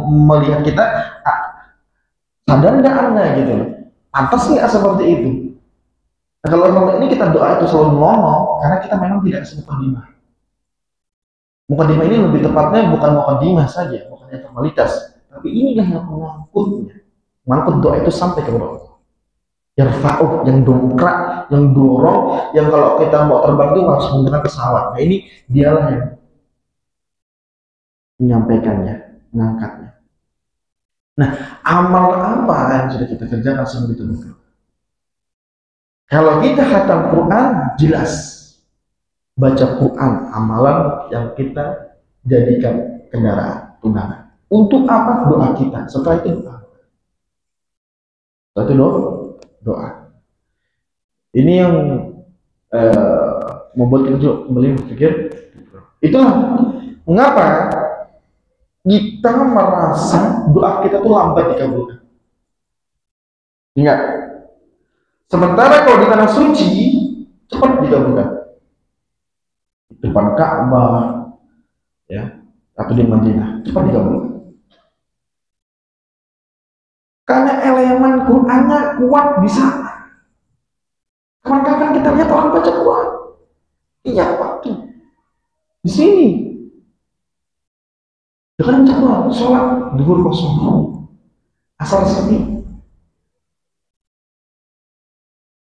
melihat kita sadar nggak Anda gitu loh, pantas nggak seperti itu. Nah, kalau selama ini kita doa itu selalu ngomong karena kita memang tidak semukadimah. Mukadimah ini lebih tepatnya bukan mukadimah saja, bukannya formalitas, tapi inilah yang mengangkut doa itu sampai kepada Allah. Yarfa'u, yang dongkrak, yang dorong, yang kalau kita mau terbang itu harus menggunakan pesawat. Nah ini dialah yang menyampaikannya, mengangkatnya. Nah, amal apa yang sudah kita kerjakan sebelum itu berdoa? Kalau kita khatam Quran, jelas baca Quran, amalan yang kita jadikan kendaraan, tunggangan. Untuk apa? Doa kita. Setelah itu doa. Setelah itu doa. Ini yang membuat kita kembali berpikir. Itulah mengapa kita merasa doa kita tuh lambat dikabulkan. Ingat, sementara kalau di tanah suci cepat dikabulkan. Di depan Ka'bah, ya, atau di Madinah cepat dikabulkan. Karena elemen Qur'annya kuat di sana. Kapan-kapan kita lihat orang baca Quran, iya waktu di sini. Jangan coba sholat duhur kosong, asal sepi.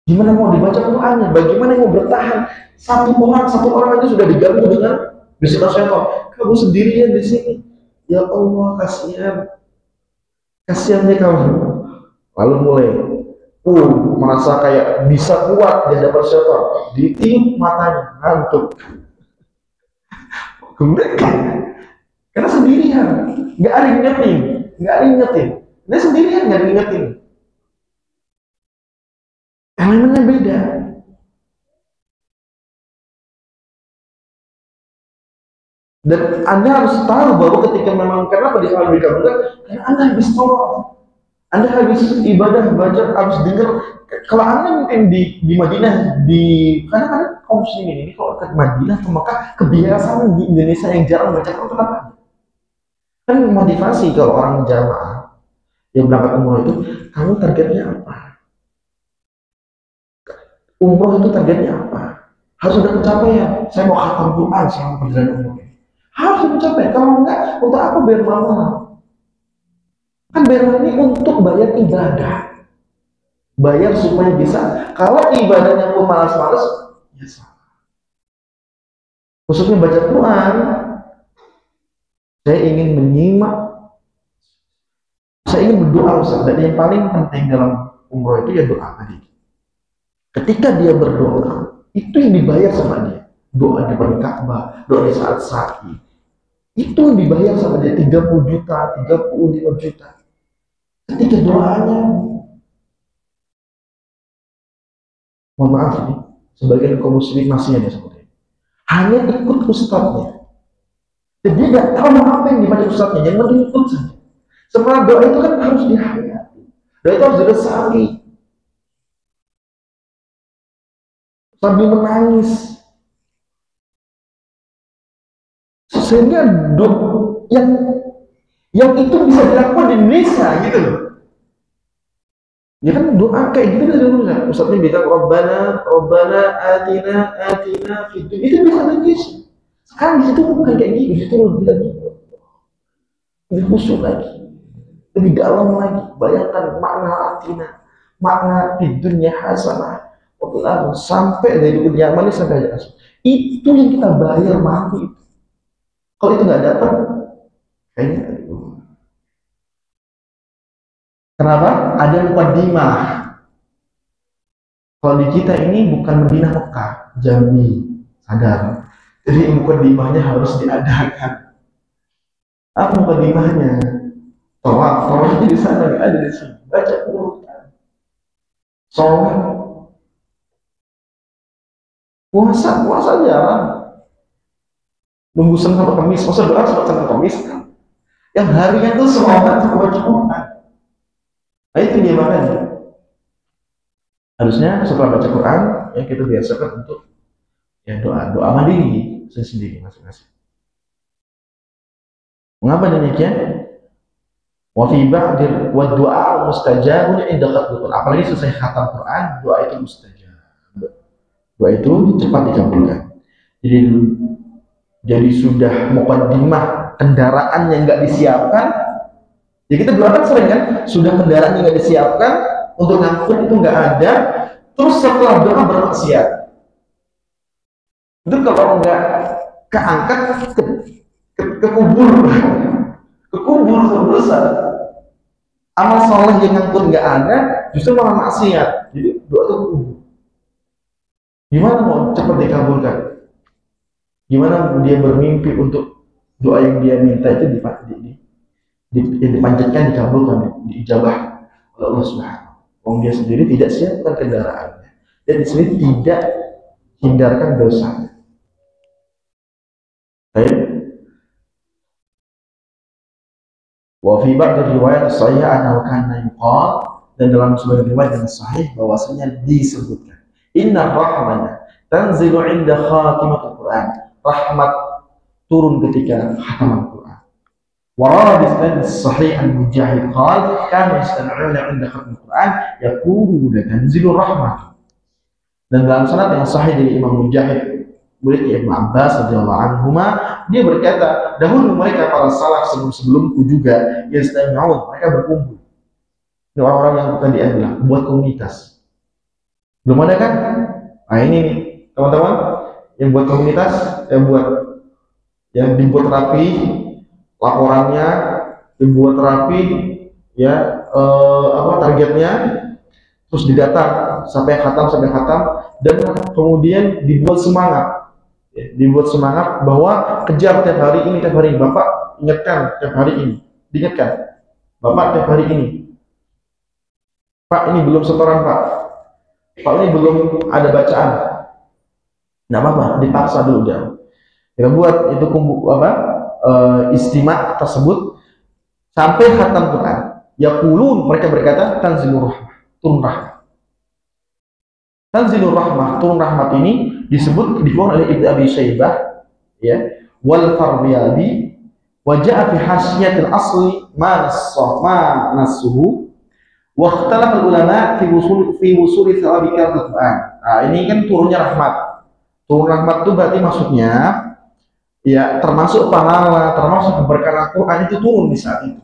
Gimana mau dibaca Qurannya? Bagaimana mau bertahan? Satu orang aja sudah diganggu dengan bisikan syaitan. Kamu sendirian di sini. Ya Allah, kasihan deh kamu. Lalu mulai, merasa kayak bisa kuat di hadapan syaitan. Ditiup matanya, ngantuk. Kemudian karena sendirian, nggak ada yang ngerti. nggak diingetin. Dia sendirian nggak diingetin. Elemennya beda. Dan Anda harus tahu bahwa ketika memang kenapa disalahan dikabulkan, karena Anda habis tawaf, Anda habis ibadah, baca, habis dengar. Kalau Anda mungkin di Madinah, kadang-kadang kaum muslimin ini kalau ke Madinah ke Mekah, kebiasaan di Indonesia yang jarang baca Quran, kenapa? Kan motivasi kalau orang jamaah yang berangkat umroh itu, kamu targetnya apa? Umroh itu targetnya apa? Harus ada pencapaian. Saya mau khatam Quran selama perjalanan umroh. Harus mencapai. Kalau enggak, untuk apa bayar mahal? Kan bayar ini untuk bayar ibadah. Bayar supaya bisa. Kalau ibadahnya pun malas-malas, ya salah. Khususnya baca Quran, saya ingin menyimak, saya ingin berdoa. Dan yang paling penting dalam umroh itu ya doa tadi. Ketika dia berdoa, itu yang dibayar sama dia. Doa di depan Ka'bah, doa di saat sa'i. Itu yang dibayar sama dia 30 juta, 35 juta. Ketika doanya, mohon maaf nih, sebagian kaum muslimin masih ada seperti ini. Hanya ikut ustadznya. Dan dia tidak tahu apa yang dibaca ustadznya, yang penting ikut saja. Setelah doa itu kan harus dihayati. Doa itu harus diresapi. Sambil menangis. Sehingga yang itu bisa dilakukan di Indonesia gitu loh. Ya kan doa kayak gitu bisa dilakukan. Ustadznya bilang Rabbana atina fid dunya. Itu bisa nangis. Sekarang di situ bukan kayak gitu, di situ lebih lagi, lebih khusyuk lagi, lebih dalam lagi. Bayangkan makna atina, makna fid dunya hasanah, sampai dari dunia manis sampai aja. Itu yang kita bayar mahal itu. Kalau itu nggak dapat, kayaknya kenapa? Ada mukaddimah. Kalau di kita ini bukan Madinah Mekah, Jambi, sadar. Jadi mukaddimahnya harus diadakan. Apa mukaddimahnya? Tawaf di sana nggak ada di sini. Baca Quran, sholat, puasa jarang. Nunggu Senin sampai Kamis, masa doa sampai Senin Kamis kan? Yang harinya tuh sholat baca Quran. Nah itu dia makanya. Harusnya setelah baca Quran, ya kita biasakan untuk ya doa mandiri sendiri masing-masing. Mengapa demikian? Wa fi ba'dir wa du'a mustajabun inda khatmil Quran. Apalagi selesai khatam Quran, doa itu mustajab. Doa itu cepat dikabulkan. Jadi sudah muqaddimah kendaraan yang nggak disiapkan. Ya kita doakan sering kan, sudah kendaraan yang nggak disiapkan untuk ngangkut itu nggak ada. Terus setelah doa bermaksiat. Itu kalau nggak keangkat ke kubur berdosa. Amal soleh yang ngangkut nggak ada, justru malah maksiat. Jadi doa itu kubur. Gimana mau cepat dikabulkan? Gimana dia bermimpi untuk doa yang dia minta itu dipanjatkan, dikabulkan, diijabah oleh Allah Subhanahu. Wong dia sendiri tidak siapkan kendaraannya, dan di sini tidak hindarkan dosa. Baik. Wa fi ba'd riwayat sahih annahu kana yuqal, dan dalam sebuah riwayat yang sahih bahwasanya disebutkan inna rahmana tanzilu 'inda khatimatul Quran. Rahmat turun ketika khataman Quran. Warada bisnad sahih an Mujahid qala kanu yastami'una 'inda khatmil Quran yaqulu tanzilu rahmat. Dan dalam sanad yang sahih dari Imam Mujahid murid Ibnu Abbas radhiyallahu anhuma, dia berkata, dahulu mereka para salaf sebelumku juga yastami'un, mereka berkumpul. Ini orang-orang yang tadi adalah buat komunitas. Belum ada kan? Nah ini nih teman-teman yang buat komunitas, yang dibuat rapi laporannya, dibuat rapi ya targetnya, terus didata sampai khatam, dan kemudian dibuat semangat bahwa kejar tiap hari ini, Bapak ingatkan tiap hari ini, diingatkan Bapak tiap hari ini, Pak ini belum setoran Pak, Pak ini belum ada bacaan, nggak apa-apa, dipaksa dulu dia. Kita buat itu istimewa tersebut sampai khatam Quran. Yaqulun, mereka berkata tanzilur rahmah, turun rahmat. Tanzilur rahmah, turun rahmat ini disebut dikeluarkan oleh Ibnu Abi Syaibah, ya, wal Fardiyadi, wa ja'a fi hasyiyatil asli ma nassuhu wa ikhtalafa ulama fi wusuli thawabika al Quran. Nah, ini kan turunnya rahmat. Turun rahmat itu berarti maksudnya ya termasuk pahala, termasuk keberkahan Al-Quran itu turun di saat itu.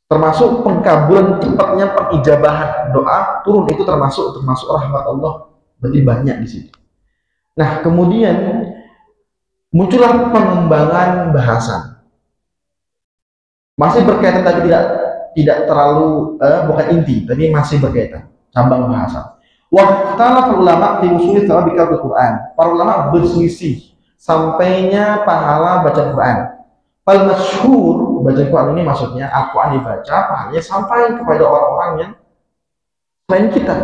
Termasuk pengkabulan cepatnya pengijabahan doa turun, itu termasuk rahmat Allah, berarti banyak di situ. Nah, kemudian muncullah pengembangan bahasa. Masih berkaitan tapi tidak terlalu bukan inti, tapi masih berkaitan cabang bahasa. Waqtala ulama fi usuli thawabika Al-Quran. Para ulama berselisih sampainya pahala baca Quran. Fal masyhur, baca Quran ini maksudnya Al-Quran dibaca pahalanya sampai kepada orang-orang yang selain kita.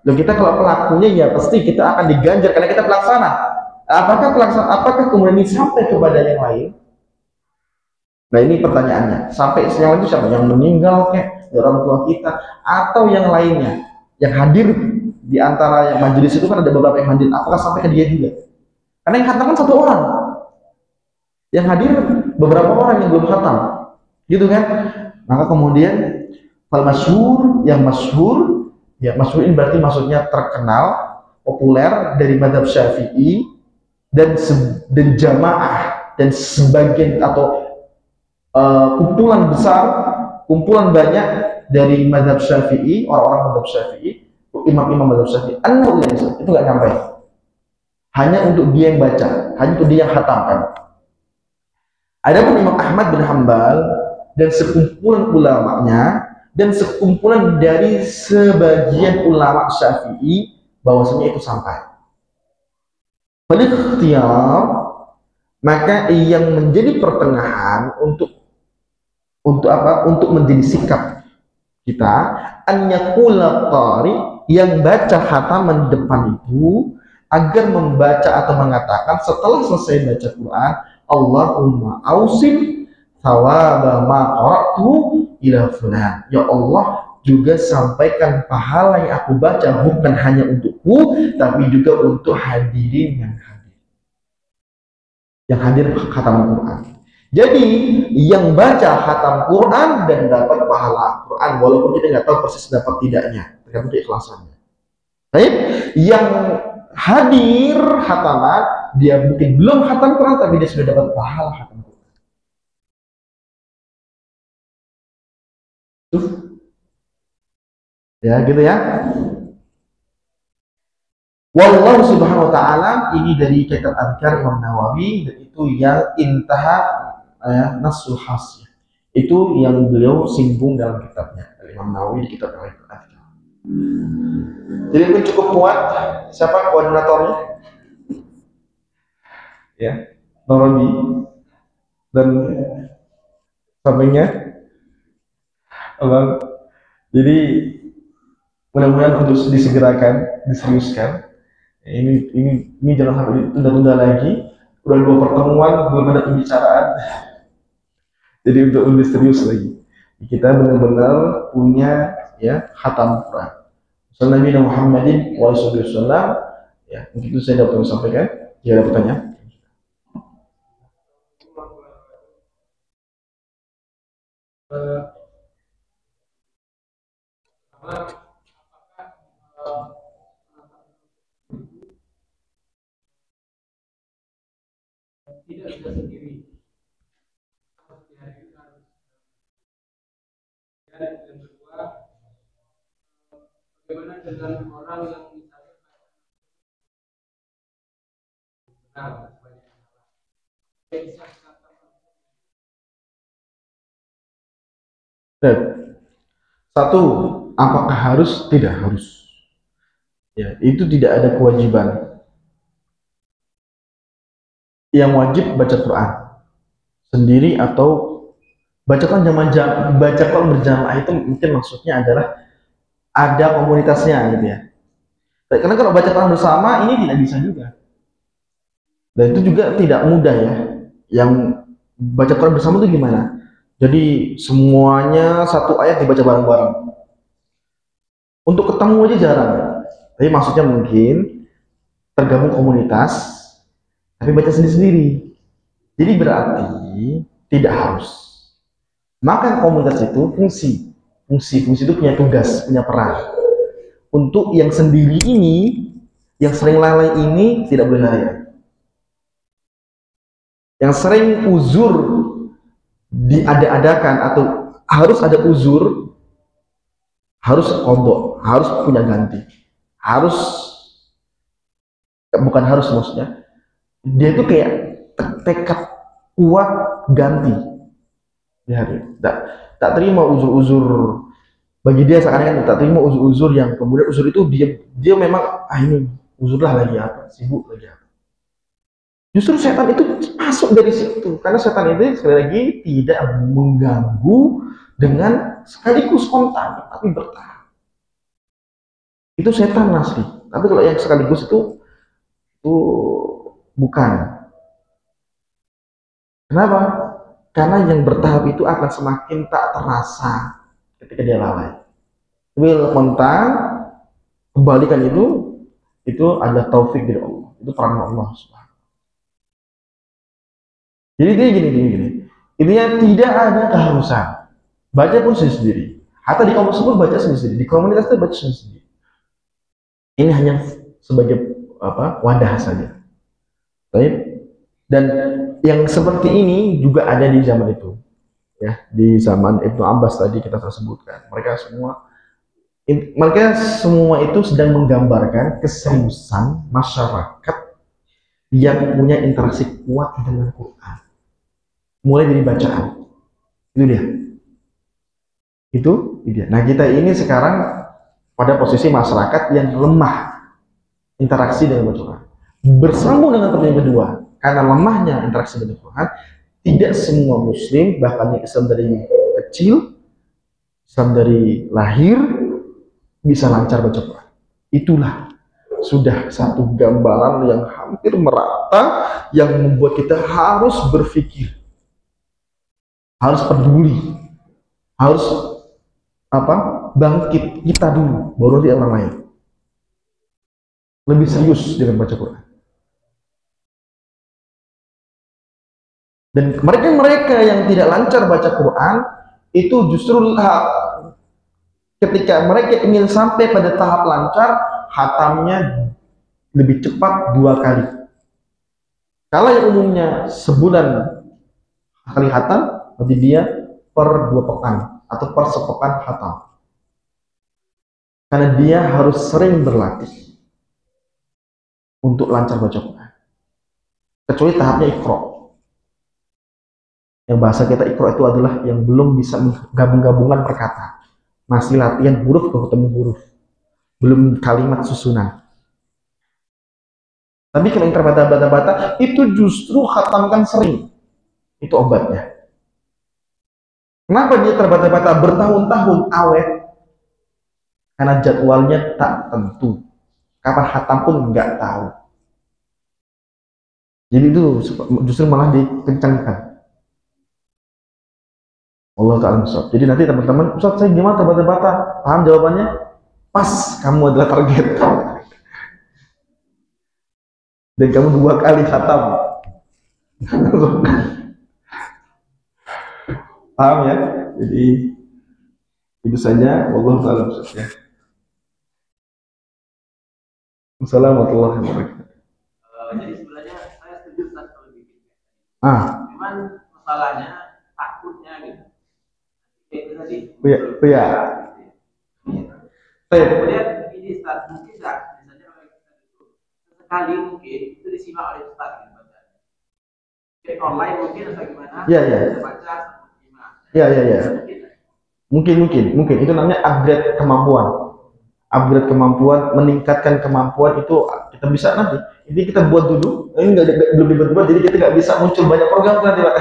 Loh, kita kalau pelakunya ya pasti kita akan diganjar karena kita pelaksana. Apakah kemudian ini sampai kepada yang lain? Nah, ini pertanyaannya. Sampai yang itu siapa? Yang meninggal kayak orang tua kita atau yang lainnya yang hadir di antara yang majelis itu kan ada beberapa yang hadir. Apakah sampai ke dia juga? Karena yang khatam kan satu orang. Yang hadir beberapa orang yang belum khatam. Gitu kan? Maka kemudian fal masyhur, yang masyhur, ya masyhur ini berarti maksudnya terkenal, populer dari mazhab Syafi'i dan jamaah dan sebagian atau kumpulan besar, kumpulan banyak dari mazhab Syafi'i, orang-orang mazhab Syafi'i, imam-imam mazhab Syafi'i, itu nggak nyampe. Hanya untuk dia yang baca, hanya untuk dia yang khatamkan. Adapun Imam Ahmad bin Hambal dan sekumpulan ulamanya dan sekumpulan dari sebagian ulama Syafi'i bahwasanya itu sampai. Pada ikhtiar, maka yang menjadi pertengahan untuk apa? Untuk menjadi sikap kita, an yaqula qari, yang baca khataman depan itu agar membaca atau mengatakan setelah selesai baca Quran, Allahumma ausil thawaba ma qara'tu ila fulan. Ya Allah, juga sampaikan pahala yang aku baca bukan hanya untukku tapi juga untuk hadirin yang hadir khatam Quran. Jadi yang baca khatam Quran dan dapat pahala Quran, walaupun kita nggak tahu persis dapat tidaknya, tergantung keikhlasannya. Baik, yang hadir khataman, dia mungkin belum khatam Quran tapi dia sudah dapat pahala khatam Quran. Ya, gitu ya. Wallahu subhanahu wa ta'ala, ini dari kitab Adhkar Imam Nawawi, dan itu yang intaha nasul hasya. Itu yang beliau singgung dalam kitabnya Imam Nawawi di kitab Adhkar. Jadi itu cukup kuat. Siapa koordinatornya? Ya, Nawawi dan sampingnya Allah. Jadi mudah-mudahan untuk disegerakan, diseriuskan. Ini jangan sampai tunda-tunda lagi. Udah 2 pertemuan belum ada pembicaraan. Jadi untuk lebih serius lagi, kita benar-benar punya ya khatam Quran. Sallallahu Muhammadin wa sallam. Ya, begitu saya dapat sampaikan. Jika ada pertanyaan. Tidak bisa sendiri. Dan yang kedua, bagaimana dengan orang yang misalnya benar banyak satu, apakah harus? Tidak harus. Ya, itu tidak ada kewajiban. Yang wajib baca Quran sendiri atau Baca Quran baca Quran berjamaah itu mungkin maksudnya adalah ada komunitasnya gitu ya. Karena kalau baca Quran bersama ini tidak bisa juga. Dan itu juga tidak mudah ya. Yang baca Quran bersama itu gimana? Jadi semuanya satu ayat dibaca bareng-bareng. Untuk ketemu aja jarang. Tapi maksudnya mungkin tergabung komunitas, tapi baca sendiri-sendiri. Jadi berarti tidak harus. Maka komunitas itu fungsi itu punya tugas, punya peran. Untuk yang sendiri ini, yang sering lalai ini tidak boleh lalai. Yang sering uzur diada-adakan atau harus ada uzur, harus qadha, harus punya ganti, harus bukan harus maksudnya dia itu kayak tekad kuat ganti ya, tak terima uzur-uzur bagi dia seakan-akan tak terima uzur-uzur yang kemudian uzur itu dia memang ini uzurlah lagi apa sibuk lagi apa. Justru setan itu masuk dari situ karena setan itu sekali lagi tidak mengganggu dengan sekaligus kontan tapi bertahap. Itu setan asli. Tapi kalau yang sekaligus itu bukan. Kenapa? Karena yang bertahap itu akan semakin tak terasa ketika dia lalai. Tapi kontan kembalikan itu adalah taufik dari Allah. Itu peran Allah Subhanahu. Jadi dia gini. Intinya tidak ada keharusan. Baca pun sendiri. Hatta di kampus pun baca sendiri. Di komunitas itu baca sendiri. Ini hanya sebagai wadah saja. Dan yang seperti ini juga ada di zaman itu. Ya, di zaman Ibnu Abbas tadi kita tersebutkan. Mereka semua itu sedang menggambarkan keseriusan masyarakat yang punya interaksi kuat dengan Quran. Mulai dari bacaan. Itu dia. Nah, kita ini sekarang pada posisi masyarakat yang lemah interaksi dengan Quran. Bersambung dengan pertanyaan kedua, karena lemahnya interaksi dengan Quran, tidak semua muslim, bahkan yang Islam dari kecil, Islam dari lahir, bisa lancar baca Quran. Itulah sudah satu gambaran yang hampir merata, yang membuat kita harus berpikir, harus peduli, harus bangkit kita dulu, baru nanti orang lain. Lebih serius dengan baca Quran. Dan mereka yang tidak lancar baca Quran itu justru ketika mereka ingin sampai pada tahap lancar, hatamnya lebih cepat 2 kali. Kalau yang umumnya sebulan kali hatam, berarti dia per 2 pekan atau per sepekan hatam. Karena dia harus sering berlatih untuk lancar baca Quran. Kecuali tahapnya Iqra. Yang bahasa kita Iqra itu adalah yang belum bisa menggabung-gabungkan perkata. Masih latihan huruf ketemu huruf. Belum kalimat susunan. Tapi kalau yang terbata-bata itu justru khatamkan sering. Itu obatnya. Kenapa dia terbata-bata bertahun-tahun awet? Karena jadwalnya tak tentu. Kapan khatam pun nggak tahu. Jadi itu justru malah dikencangkan. Allah Ta'ala Ustaz. Jadi nanti teman-teman, Ustaz saya gimana terbata-bata? Paham jawabannya? Pas, kamu adalah target. Dan kamu 2 kali khatam. Paham ya? Jadi itu saja. Allah Ta'ala Ustaz ya. Assalamualaikum warahmatullahi wabarakatuh. Jadi sebenarnya saya setuju Ustaz kalau bikin. Cuman masalahnya takutnya gitu. Itu tadi. Iya. Kemudian ini Ustaz mungkin enggak misalnya kalau kita itu sekali mungkin itu disimak oleh Ustaz gitu bacaan. Jadi online mungkin atau gimana? Iya. Baca simak. Iya. Mungkin itu namanya upgrade kemampuan, meningkatkan kemampuan itu kita bisa nanti. Ini kita buat dulu, ini belum dibuat, jadi kita nggak bisa muncul banyak program nanti Pak.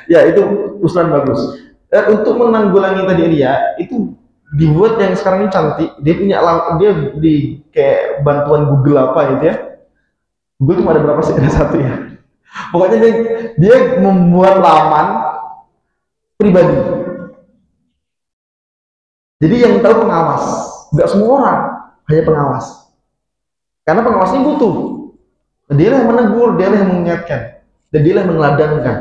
Ya itu usulan bagus. Untuk menanggulangi tadi ria itu dibuat yang sekarang ini cantik. Dia punya dia di kayak bantuan Google apa gitu ya. Google cuma ada berapa sih? Ada satu ya. Pokoknya dia membuat laman pribadi. Jadi yang tahu pengawas, nggak semua orang, hanya pengawas. Karena pengawas ini butuh. Dia yang menegur, dia yang mengingatkan, dan dia yang meneladankan.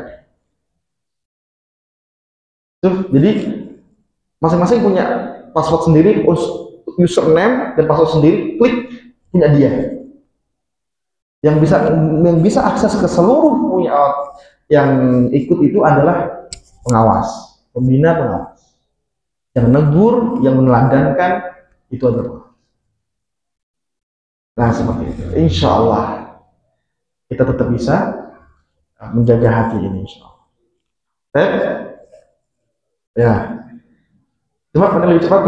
Tuh, jadi masing-masing punya password sendiri, username dan password sendiri, klik punya dia. Yang bisa akses ke seluruh punya yang ikut itu adalah pengawas, pembina pengawas. Yang menegur, yang meneladankan itu adalah. Nah seperti itu. Insya Allah kita tetap bisa menjaga hati ini. Insya Allah. Ya. Cuma pada lebih cepat.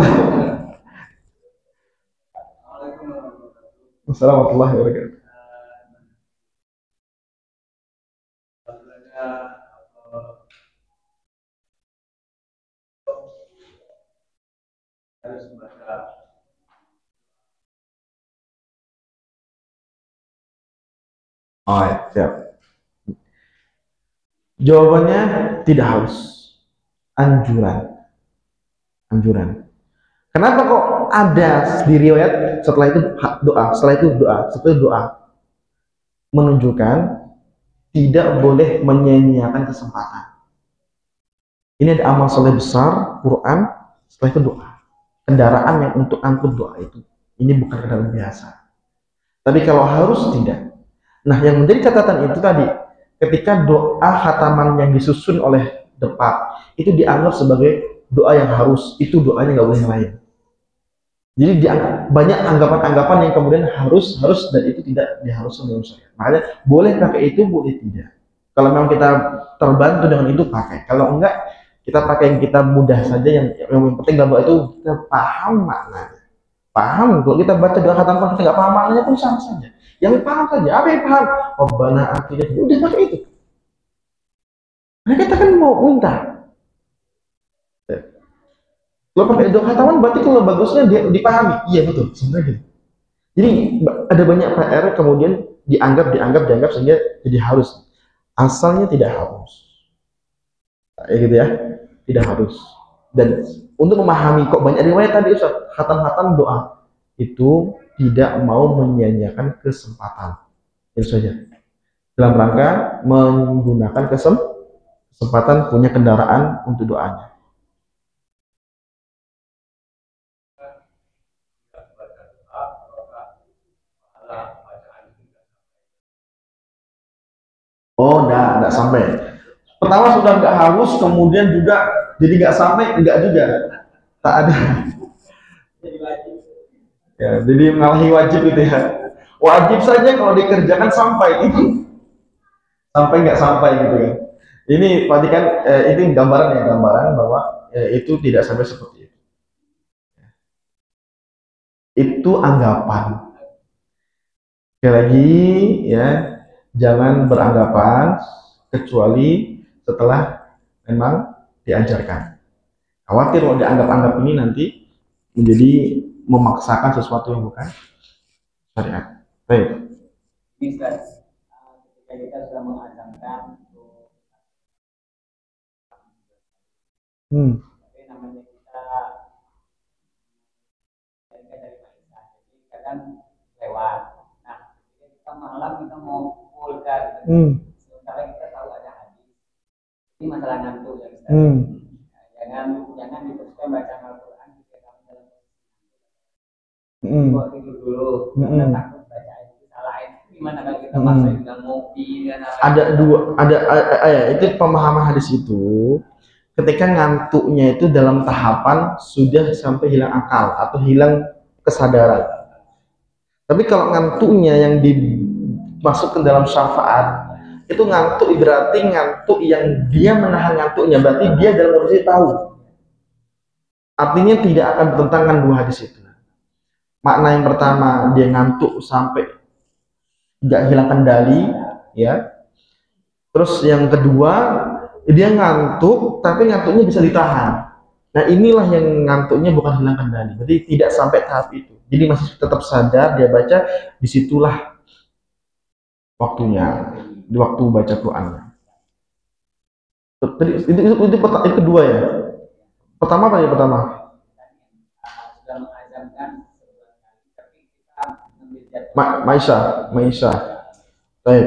Assalamualaikum warahmatullahi wabarakatuh. Oh ya, siap. Jawabannya tidak harus. Anjuran. Kenapa kok ada di riwayat setelah itu doa, setelah itu doa menunjukkan tidak boleh menyia-nyiakan kesempatan. Ini ada amal soleh besar, Quran, setelah itu doa. Kendaraan yang untuk angkut doa itu, ini bukan kendaraan biasa. Tapi kalau harus tidak. Nah, yang menjadi catatan itu tadi, ketika doa khataman yang disusun oleh depan itu dianggap sebagai doa yang harus, itu doanya nggak boleh yang lain. Jadi banyak anggapan-anggapan yang kemudian harus dan itu tidak diharuskan dalam syariat. Makanya boleh pakai itu, boleh tidak. Kalau memang kita terbantu dengan itu pakai. Kalau enggak, kita pakai yang kita mudah saja. Yang penting dalam doa itu kita paham maknanya. Paham. Kalau kita baca doa khatam kita nggak paham maknanya pun sama saja. Yang paham saja. Apa yang paham? Rabbana atina, udah pakai itu. Nah kita kan mau minta. Kalau pakai doa khataman berarti kalau bagusnya dia dipahami. Iya betul, sebenarnya. Jadi ada banyak PR kemudian dianggap sehingga jadi harus. Asalnya tidak harus. Nah, gitu ya, tidak harus. Dan untuk memahami kok banyak riwayat tadi Ustaz, khatam doa itu tidak mau menyia-nyiakan kesempatan. Itu saja. Dalam rangka menggunakan kesempatan punya kendaraan untuk doanya. Oh, enggak sampai. Pertama sudah enggak harus, kemudian juga jadi enggak sampai, enggak juga. Tak ada. Ya, jadi mengalahi wajib gitu ya. Wajib saja kalau dikerjakan sampai itu. Sampai enggak sampai gitu ya. Ini berarti kan ini gambaran bahwa itu tidak sampai seperti itu. Itu anggapan. Sekali lagi ya, jangan beranggapan kecuali setelah memang diajarkan. Khawatir kalau dianggap-anggap ini nanti menjadi memaksakan sesuatu yang bukan syariat. Baik. Bisa ketika kita sudah mengazamkan untuk tapi namanya kita dari Malaysia, jadi kadang lewat. Kita malam kita mau full kan, sementara kita tahu ada hadis. Ini masalah ngantuk ya Ustaz. Jangan diteruskan baca Al-Quran ketika kamu dalam posisi ngantuk. Tidur dulu, karena takut baca itu salah. Gimana kalau kita maksain dengan ngopi dan itu pemahaman hadis itu. Ketika ngantuknya itu dalam tahapan sudah sampai hilang akal atau hilang kesadaran. Tapi kalau ngantuknya yang dimasukkan dalam syafaat itu ngantuk berarti ngantuk yang dia menahan ngantuknya, berarti dia dalam posisi tahu. Artinya tidak akan bertentangan dua hadis itu. Makna yang pertama dia ngantuk sampai nggak hilang kendali, ya. Terus yang kedua dia ngantuk, tapi ngantuknya bisa ditahan. Nah inilah yang ngantuknya bukan hilang kendali, jadi tidak sampai tahap itu. Jadi masih tetap sadar dia baca, disitulah waktunya, di waktu baca Qurannya. Tadi itu kedua ya. Pertama apa ya pertama? Sudah mengazamkan sebulan kali, tapi kita mengambil Maisha. Baik.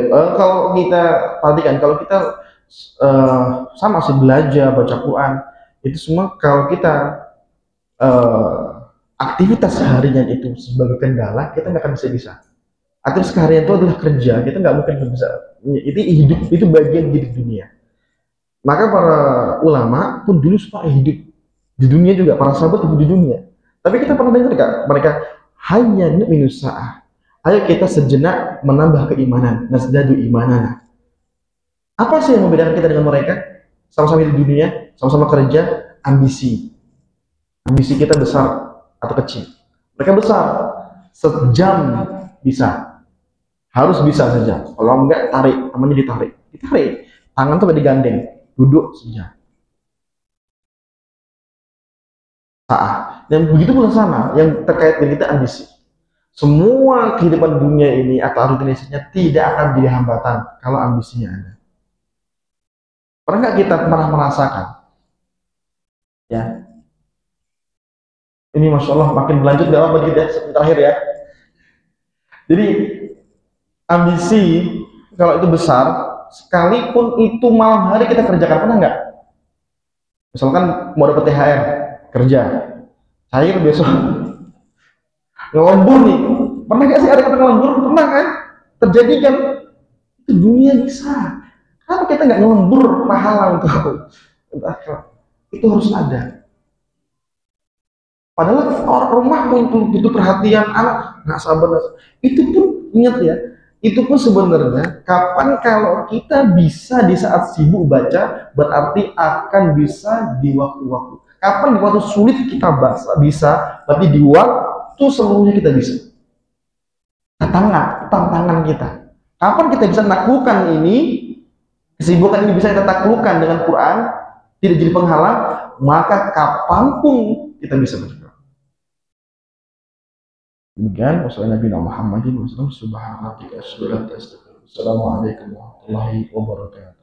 Kalau kita perhatikan, kalau kita sama sih belajar baca Quran itu semua, kalau kita aktivitas harian itu sebagai kendala, kita nggak akan bisa. Aktivitas harian itu adalah kerja, kita nggak mungkin bisa. Itu hidup, itu bagian hidup dunia. Maka para ulama pun dulu supaya hidup di dunia juga, para sahabat hidup di dunia. Tapi kita pernah dengar nggak mereka hanya minus sa'ah. Ayo kita sejenak menambah keimanan, nasdadu imanana. Apa sih yang membedakan kita dengan mereka? Sama-sama di dunia, sama-sama kerja, ambisi. Ambisi kita besar atau kecil. Mereka besar, sejam bisa, harus bisa saja. Kalau enggak tarik, namanya ditarik, tangan tuh digandeng, duduk sejam. Dan begitu pula sama yang terkait dengan kita ambisi. Semua kehidupan dunia ini atau rutinitasnya tidak akan jadi hambatan kalau ambisinya ada. Pernah nggak kita merasakan? Ya, ini masya Allah makin berlanjut nggak apa-apa kita terakhir ya. Jadi ambisi kalau itu besar, sekalipun itu malam hari kita kerjakan, pernah nggak? Misalkan mau dapat THR kerja, cair besok ngelembur nih, pernah nggak sih ada kata ngelembur? Pernah kan? Terjadi kan? Itu dunia bisa. Kenapa kita nggak ngelembur pahala untuk itu harus ada. Padahal orang rumah butuh perhatian anak, nggak sabar. Itu pun ingat ya, itu pun sebenarnya kapan kalau kita bisa di saat sibuk baca, berarti akan bisa di waktu-waktu. Kapan di waktu sulit kita bisa, berarti di waktu seluruhnya kita bisa. Tantangan kita. Kapan kita bisa melakukan ini? Kesibukan ini bisa kita taklukkan dengan Quran, tidak jadi penghalang, maka kapanpun kita bisa bergerak. Demikian, wassalamualaikum warahmatullahi wabarakatuh.